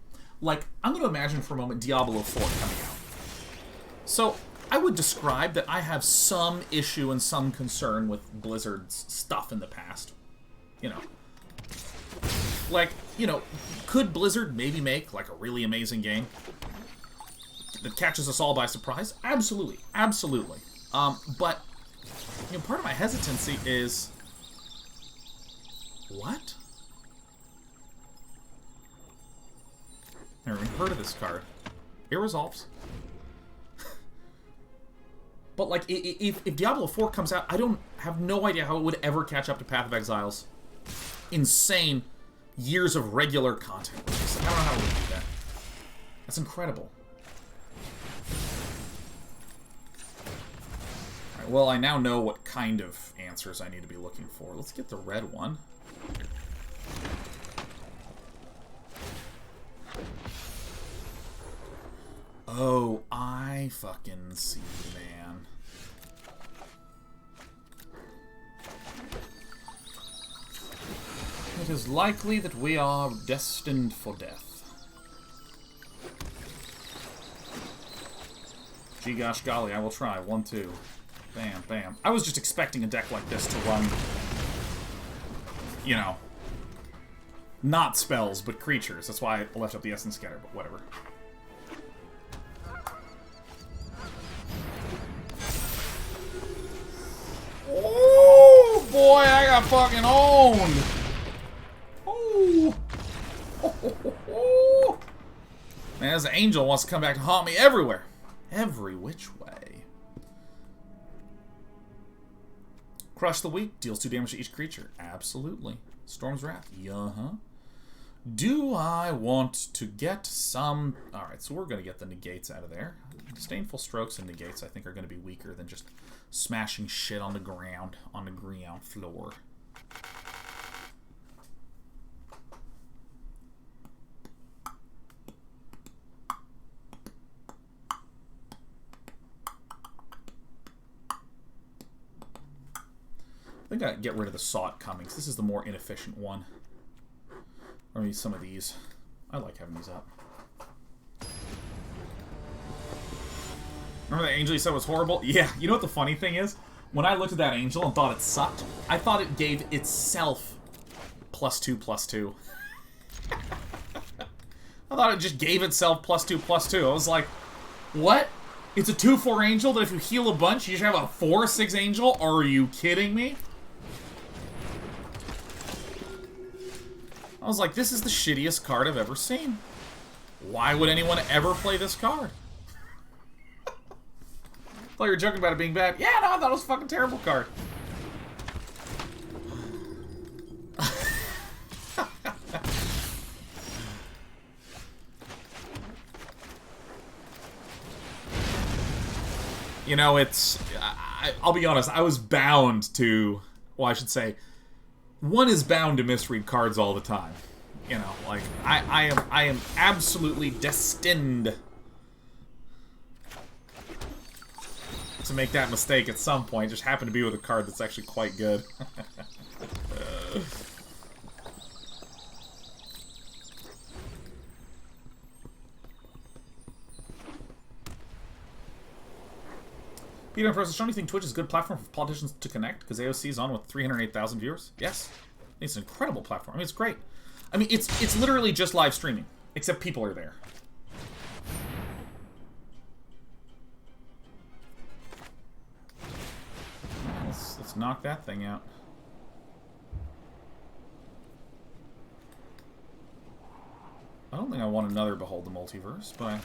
Like, I'm going to imagine for a moment Diablo 4 coming out. So, I would describe that I have some issue and some concern with Blizzard's stuff in the past. You know. Like, you know, could Blizzard maybe make, like, a really amazing game that catches us all by surprise? Absolutely. Absolutely. But, you know, part of my hesitancy is... What? Never even heard of this card. It resolves. But, like, if Diablo 4 comes out, I have no idea how it would ever catch up to Path of Exile's insane years of regular content. I don't know how it would do that. That's incredible. Alright, well, I now know what kind of answers I need to be looking for. Let's get the red one. Oh, I fucking see, man. It is likely that we are destined for death. Gee gosh golly, I will try. 1, 2. Bam, bam. I was just expecting a deck like this to run, you know, not spells, but creatures. That's why I left up the Essence Scatter, but whatever. Oh, boy, I got fucking owned. Oh. Man, this angel wants to come back to haunt me everywhere. Every which way. Crush the weak. Deals 2 damage to each creature. Absolutely. Storm's Wrath. Uh-huh. Do I want to get some... Alright, so we're going to get the negates out of there. Disdainful Strokes and negates, I think, are going to be weaker than just smashing shit on the ground floor. I think I get rid of the Sought Cummings. This is the more inefficient one. Or maybe some of these. I like having these up. Remember that angel you said was horrible? Yeah, you know what the funny thing is? When I looked at that angel and thought it sucked, I thought it gave itself +2/+2. I thought it just gave itself +2/+2. I was like, what? It's a 2/4 angel that if you heal a bunch, you should have a 4/6 angel? Are you kidding me? I was like, this is the shittiest card I've ever seen. Why would anyone ever play this card? I thought you were joking about it being bad. Yeah, no, I thought it was a fucking terrible card. You know, it's... I'll be honest, I was bound to... Well, I should say, one is bound to misread cards all the time. You know, like, I am absolutely destined to make that mistake at some point. Just happen to be with a card that's actually quite good. Peter Process, don't you think Twitch is a good platform for politicians to connect? Because AOC is on with 308,000 viewers? Yes. It's an incredible platform. I mean, it's great. I mean, it's literally just live streaming, except people are there. Let's knock that thing out. I don't think I want another Behold the Multiverse, but...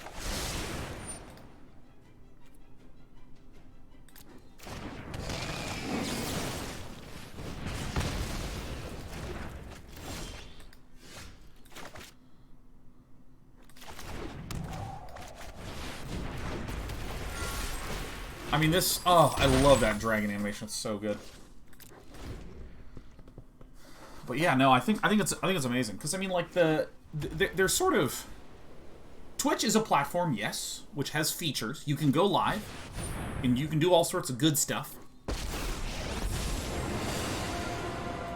I mean, this... Oh, I love that dragon animation. It's so good. But yeah, no, I think it's amazing because I mean, like they're sort of... Twitch is a platform, yes, which has features. You can go live, and you can do all sorts of good stuff.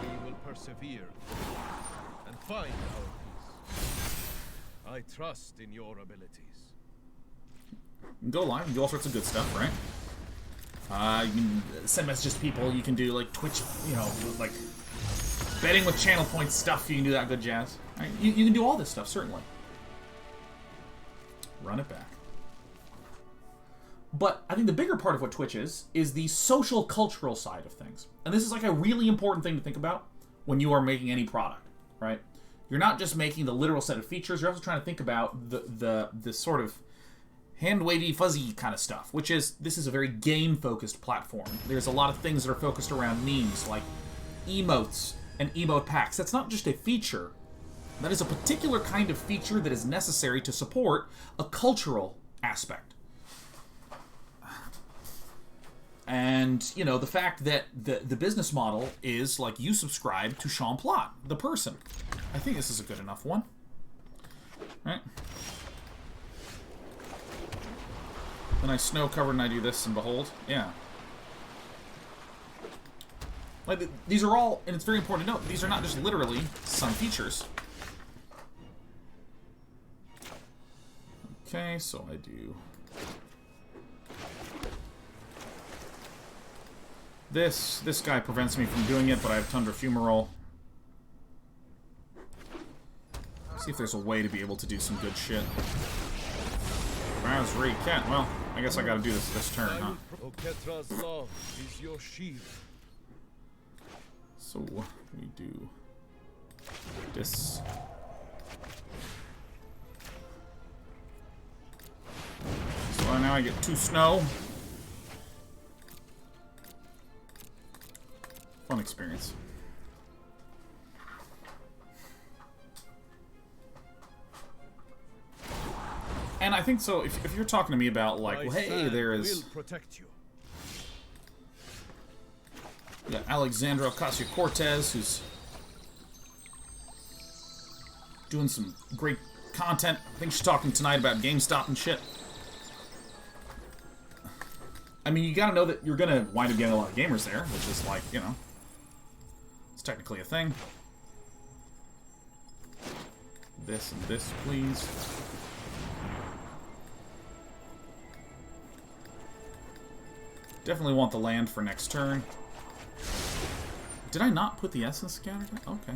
We will persevere and find our peace. I trust in your abilities. You can go live and do all sorts of good stuff, right? You can send messages to people. You can do, like, Twitch, you know, like, betting with channel points stuff. You can do that good jazz. Right? You can do all this stuff, certainly. Run it back. But I think the bigger part of what Twitch is the social, cultural side of things. And this is, like, a really important thing to think about when you are making any product, right? You're not just making the literal set of features. You're also trying to think about the sort of hand-wavy, fuzzy kind of stuff, which is, this is a very game-focused platform. There's a lot of things that are focused around memes, like emotes and emote packs. That's not just a feature. That is a particular kind of feature that is necessary to support a cultural aspect. And, you know, the fact that the business model is, like, you subscribe to Sean Plott, the person. I think this is a good enough one. Right? Then I snow covered and I do this and behold. Yeah. Like, these are all, and it's very important to note, these are not just literally some features. Okay, so I do this. This guy prevents me from doing it, but I have Tundra Fumarole. See if there's a way to be able to do some good shit. Well, I guess I gotta do this turn, huh? Oketra's love is your shield. So we do this. So now I get 2 snow. Fun experience. And I think so, if you're talking to me about, like, well, hey, there is... We got Alexandra Ocasio-Cortez, who's doing some great content. I think she's talking tonight about GameStop and shit. I mean, you gotta know that you're gonna wind up getting a lot of gamers there, which is, like, you know, it's technically a thing. This and this, please. Definitely want the land for next turn. Did I not put the essence scatter? Okay.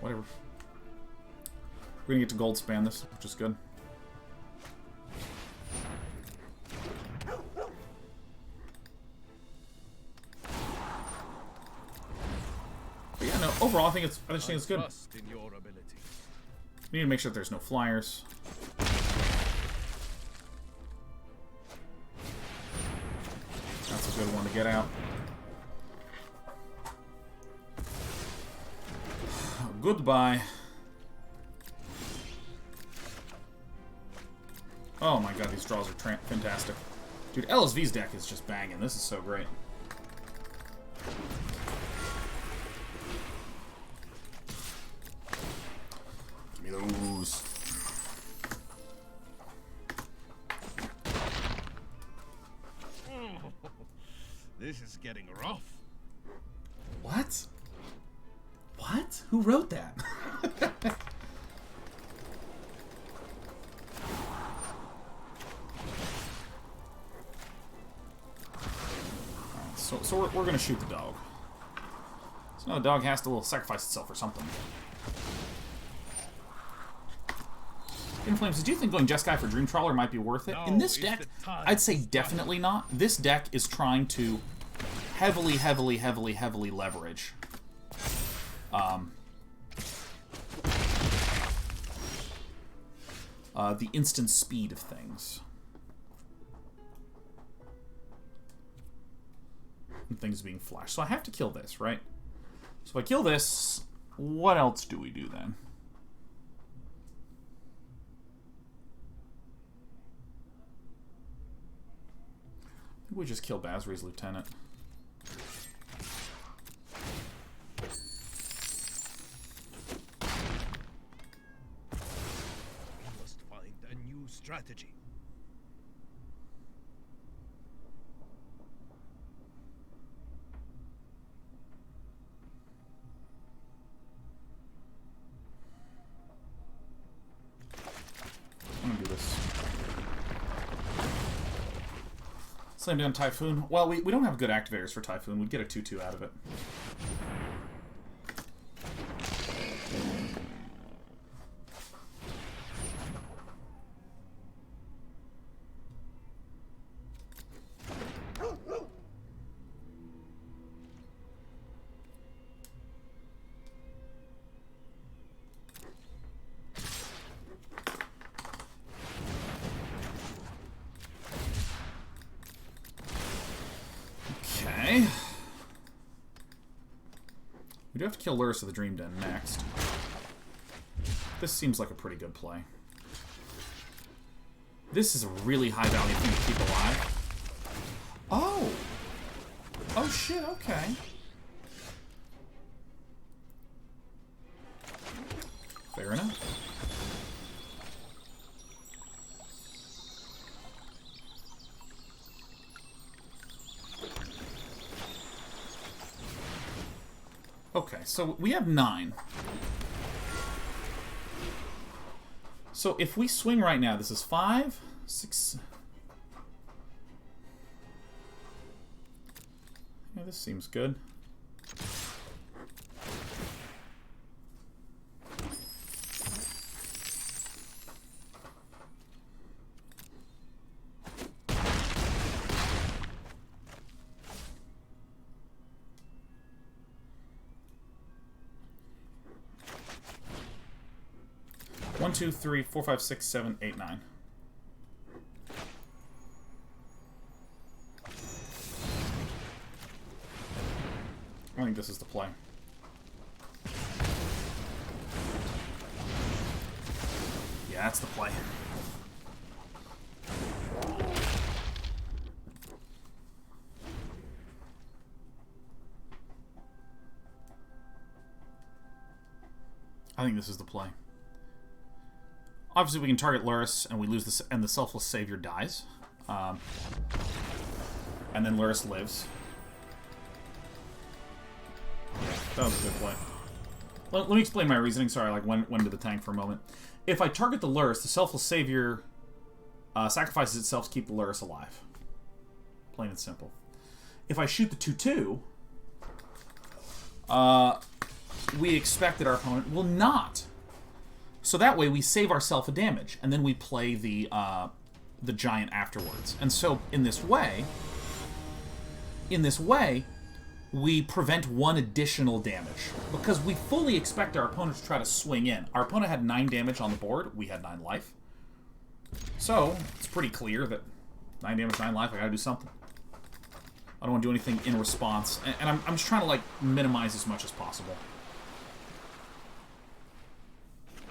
Whatever. We're gonna get to Goldspan this, which is good. But yeah, no, overall I just think it's good. We need to make sure that there's no flyers. That's a good one to get out. Goodbye. Oh my god, these draws are fantastic. Dude, LSV's deck is just banging. This is so great. Give me those. This is getting rough. What? What? Who wrote that? So we're going to shoot the dog. So now the dog has to sacrifice itself or something. In Flames, do you think going Jeskai for Dream Trawler might be worth it? No, in this deck, I'd say definitely not. This deck is trying to heavily leverage. The instant speed of things. And things being flashed. So I have to kill this, right? So if I kill this, what else do we do then? I think we just kill Basri's Lieutenant. We must find a new strategy. I'm gonna do this. Slam down Typhoon. Well, we don't have good activators for Typhoon. We'd get a 2-2 out of it. We do have to kill Lurrus of the Dream Den next. This seems like a pretty good play. This is a really high value thing to keep alive. Oh! Oh shit, okay. Fair enough. Okay, so we have 9. So if we swing right now, this is 5, 6... Yeah, this seems good. One, 2, 3, 4, 5, 6, 7, 8, 9. I think this is the play. Yeah, that's the play. I think this is the play. Obviously, we can target Lurrus, and we lose this, and the Selfless Savior dies. And then Lurrus lives. That was a good play. Let me explain my reasoning. Sorry, I went to the tank for a moment. If I target the Lurrus, the Selfless Savior sacrifices itself to keep the Lurrus alive. Plain and simple. If I shoot the 2/2, we expect that our opponent will not. So that way we save ourselves a damage, and then we play the giant afterwards. And so in this way, we prevent 1 additional damage, because we fully expect our opponent to try to swing in. Our opponent had 9 damage on the board. We had 9 life. So it's pretty clear that 9 damage, 9 life. I gotta do something. I don't want to do anything in response, and I'm just trying to minimize as much as possible.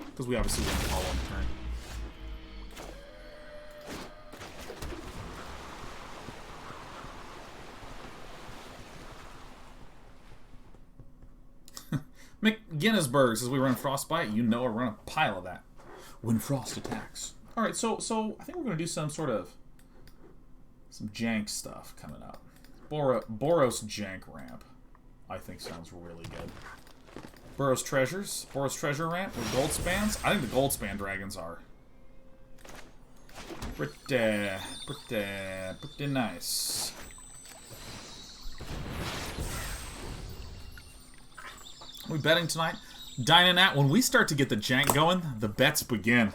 Because we obviously didn't follow on the turn. Guinnessburg says we run Frostbite. You know, I run a pile of that when Frost attacks. All right, so I think we're going to do some jank stuff coming up. Boros jank ramp, I think sounds really good. Boros treasure ramp with Goldspans. I think the Goldspan Dragons are pretty nice. Are we betting tonight? Dynanat, when we start to get the jank going, the bets begin.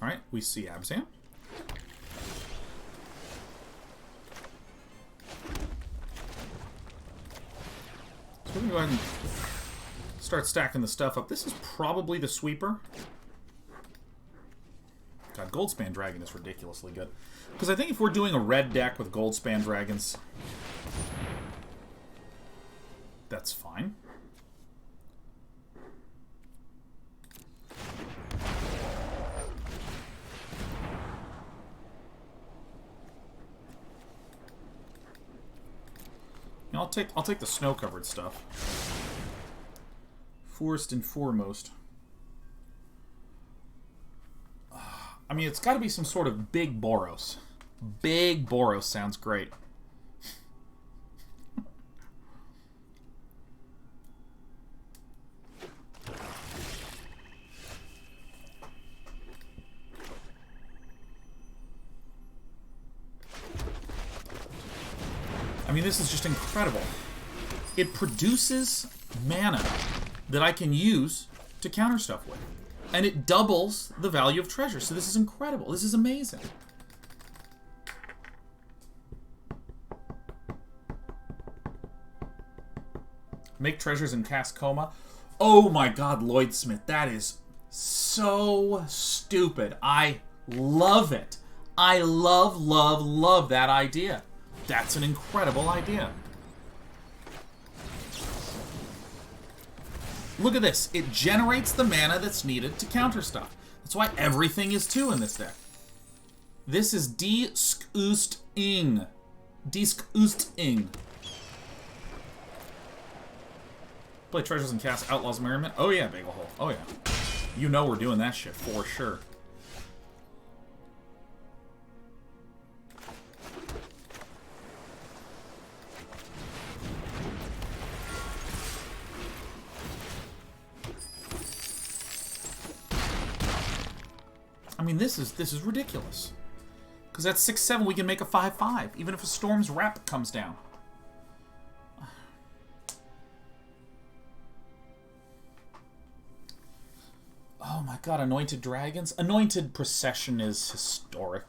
Alright, we see Abzan. So we're going to go ahead and start stacking the stuff up. This is probably the sweeper. God, Goldspan Dragon is ridiculously good. Because I think if we're doing a red deck with Goldspan Dragons, that's fine. I'll take the snow-covered stuff. First and foremost. I mean, it's got to be some sort of big Boros. Big Boros sounds great. I mean, this is just incredible. It produces mana that I can use to counter stuff with. And it doubles the value of treasure. So this is incredible. This is amazing. Make treasures and cast Coma. Oh my god, Lloydsmith. That is so stupid. I love it. I love that idea. That's an incredible idea. Look at this. It generates the mana that's needed to counter stuff. That's why everything is 2 in this deck. This is Disgusting. Disgusting. Play treasures and cast Outlaws Merriment. Oh yeah, Bagel Hole. Oh yeah. You know we're doing that shit for sure. I mean, this is ridiculous. Because at 6/7 we can make a 5/5, even if a Storm's Wrap comes down. Oh my god, Anointed Dragons. Anointed Procession is historic.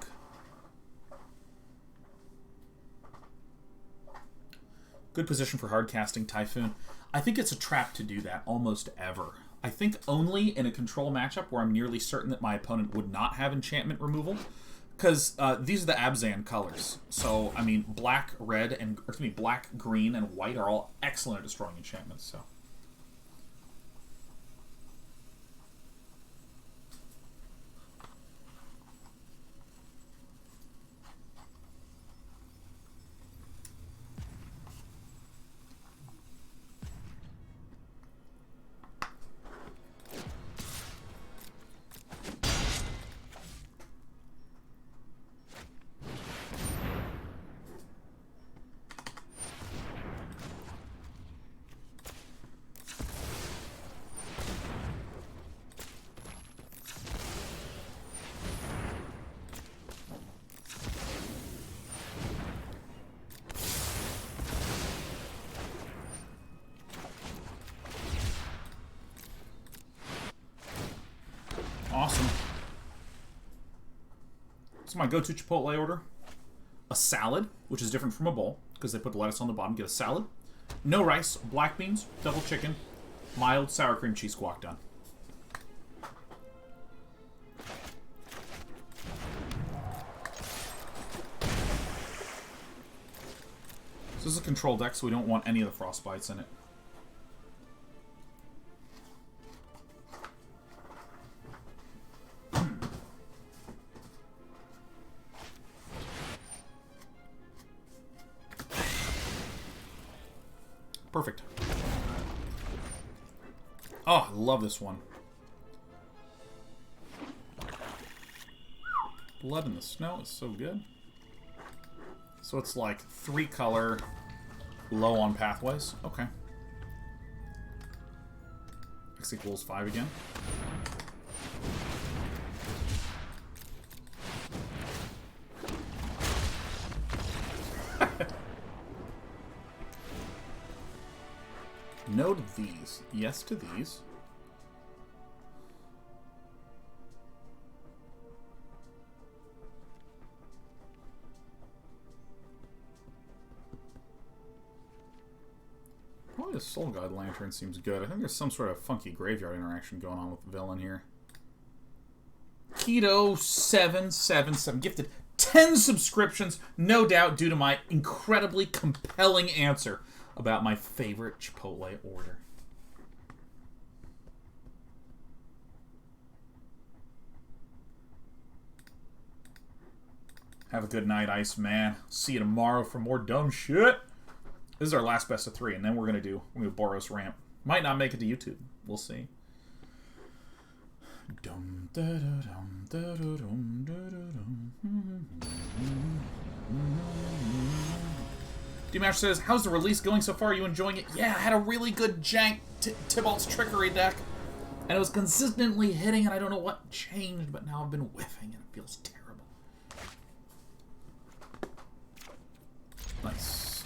Good position for hard casting Typhoon. I think it's a trap to do that almost ever. I think only in a control matchup where I'm nearly certain that my opponent would not have enchantment removal. Because these are the Abzan colors. So, I mean, black, red, and black, green, and white are all excellent at destroying enchantments, so. Awesome. So my go-to Chipotle order, a salad, which is different from a bowl, because they put the lettuce on the bottom. Get a salad, no rice, black beans, double chicken, mild sour cream cheese guac done. So this is a control deck, so we don't want any of the frostbites in it. Perfect. Oh, I love this one. Blood in the Snow is so good. So it's like 3 color, low on pathways. Okay. X equals 5 again. No to these. Yes to these. Probably the Soul Guide Lantern seems good. I think there's some sort of funky graveyard interaction going on with the villain here. Keto777 gifted 10 subscriptions, no doubt due to my incredibly compelling answer about my favorite Chipotle order. Have a good night, Iceman. See you tomorrow for more dumb shit. This is our last best of 3, and then we're gonna do Boros ramp. Might not make it to YouTube. We'll see. D-Mash says, how's the release going so far? Are you enjoying it? Yeah, I had a really good jank Tybalt's Trickery deck. And it was consistently hitting, and I don't know what changed, but now I've been whiffing, and it feels terrible. Nice.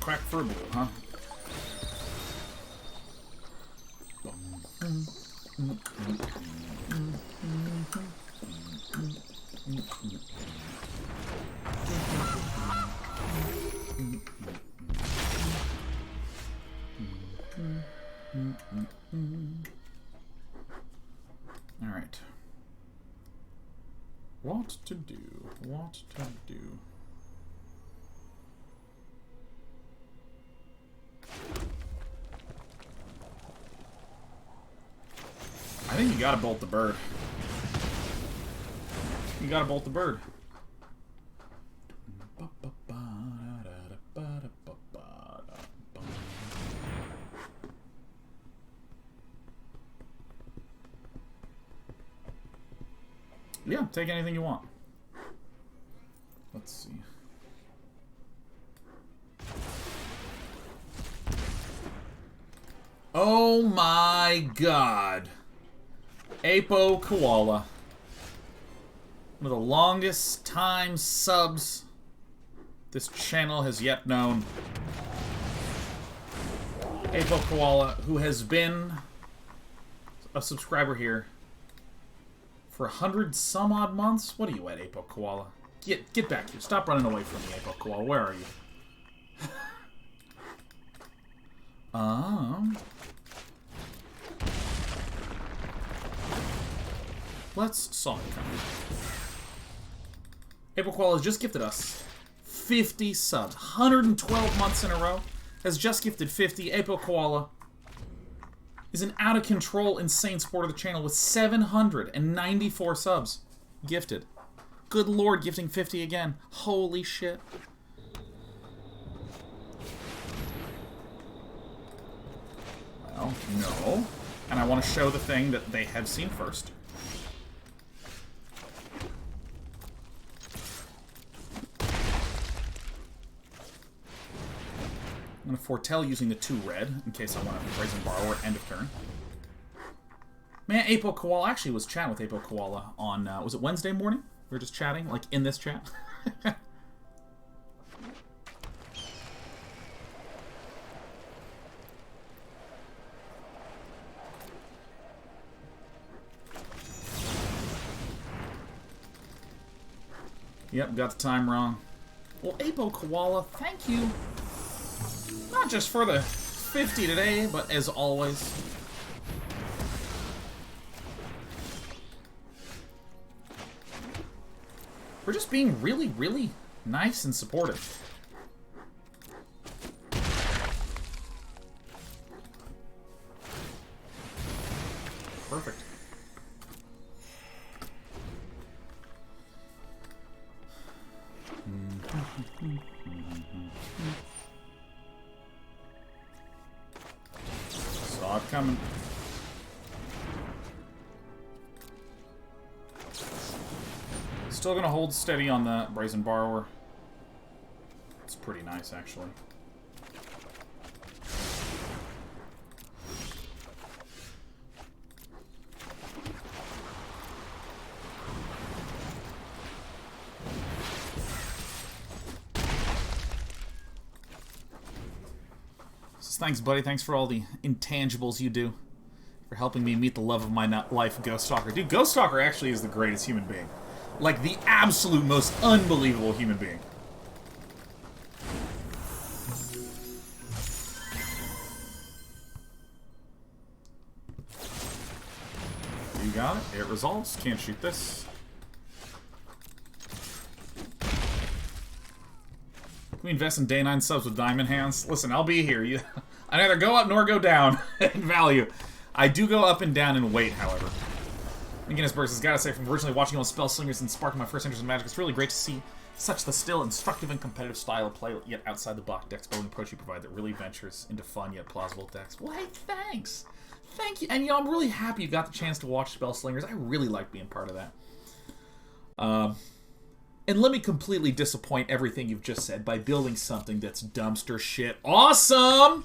Crack for a blue, huh? All right. What to do? What to do? I think you gotta bolt the bird. You gotta bolt the bird. Yeah, take anything you want. Let's see. Oh my god. Apo Koala. One of the longest time subs this channel has yet known. Apo Koala, who has been a subscriber here for 100 some odd months. What are you at, Apo Koala? Get back here. Stop running away from me, Apo Koala. Where are you? Let's saw it coming. Apo Koala has just gifted us 50 subs. 112 months in a row. Has just gifted 50. Apo Koala is an out-of-control, insane supporter of the channel with 794 subs gifted. Good lord, gifting 50 again. Holy shit. Well, no. And I want to show the thing that they have seen first. I'm going to foretell using the 2 red, in case I want to Brazen Borrower at end of turn. Man, Apo Koala, I actually was chatting with Apo Koala on, was it Wednesday morning? We were just chatting, like, in this chat. Yep, got the time wrong. Well, Apo Koala, thank you. Not just for the 50 today, but as always. We're just being really, really nice and supportive. Perfect. coming. Still gonna hold steady on the Brazen Borrower. It's pretty nice, actually. Thanks, buddy. Thanks for all the intangibles you do. For helping me meet the love of my life, Ghoststalker. Dude, Ghoststalker actually is the greatest human being. Like, the absolute most unbelievable human being. You got it. It resolves. Can't shoot this. Can we invest in day 9 subs with diamond hands? Listen, I'll be here. I neither go up nor go down in value. I do go up and down in weight, however. Guinness Burst has got to say, from originally watching on Spell Slingers and sparking my first interest in Magic, it's really great to see such the still instructive and competitive style of play, yet outside the box deck building approach you provide that really ventures into fun yet plausible decks. Well, hey, thanks. Thank you. And, I'm really happy you got the chance to watch Spell Slingers. I really like being part of that. And let me completely disappoint everything you've just said by building something that's dumpster shit awesome!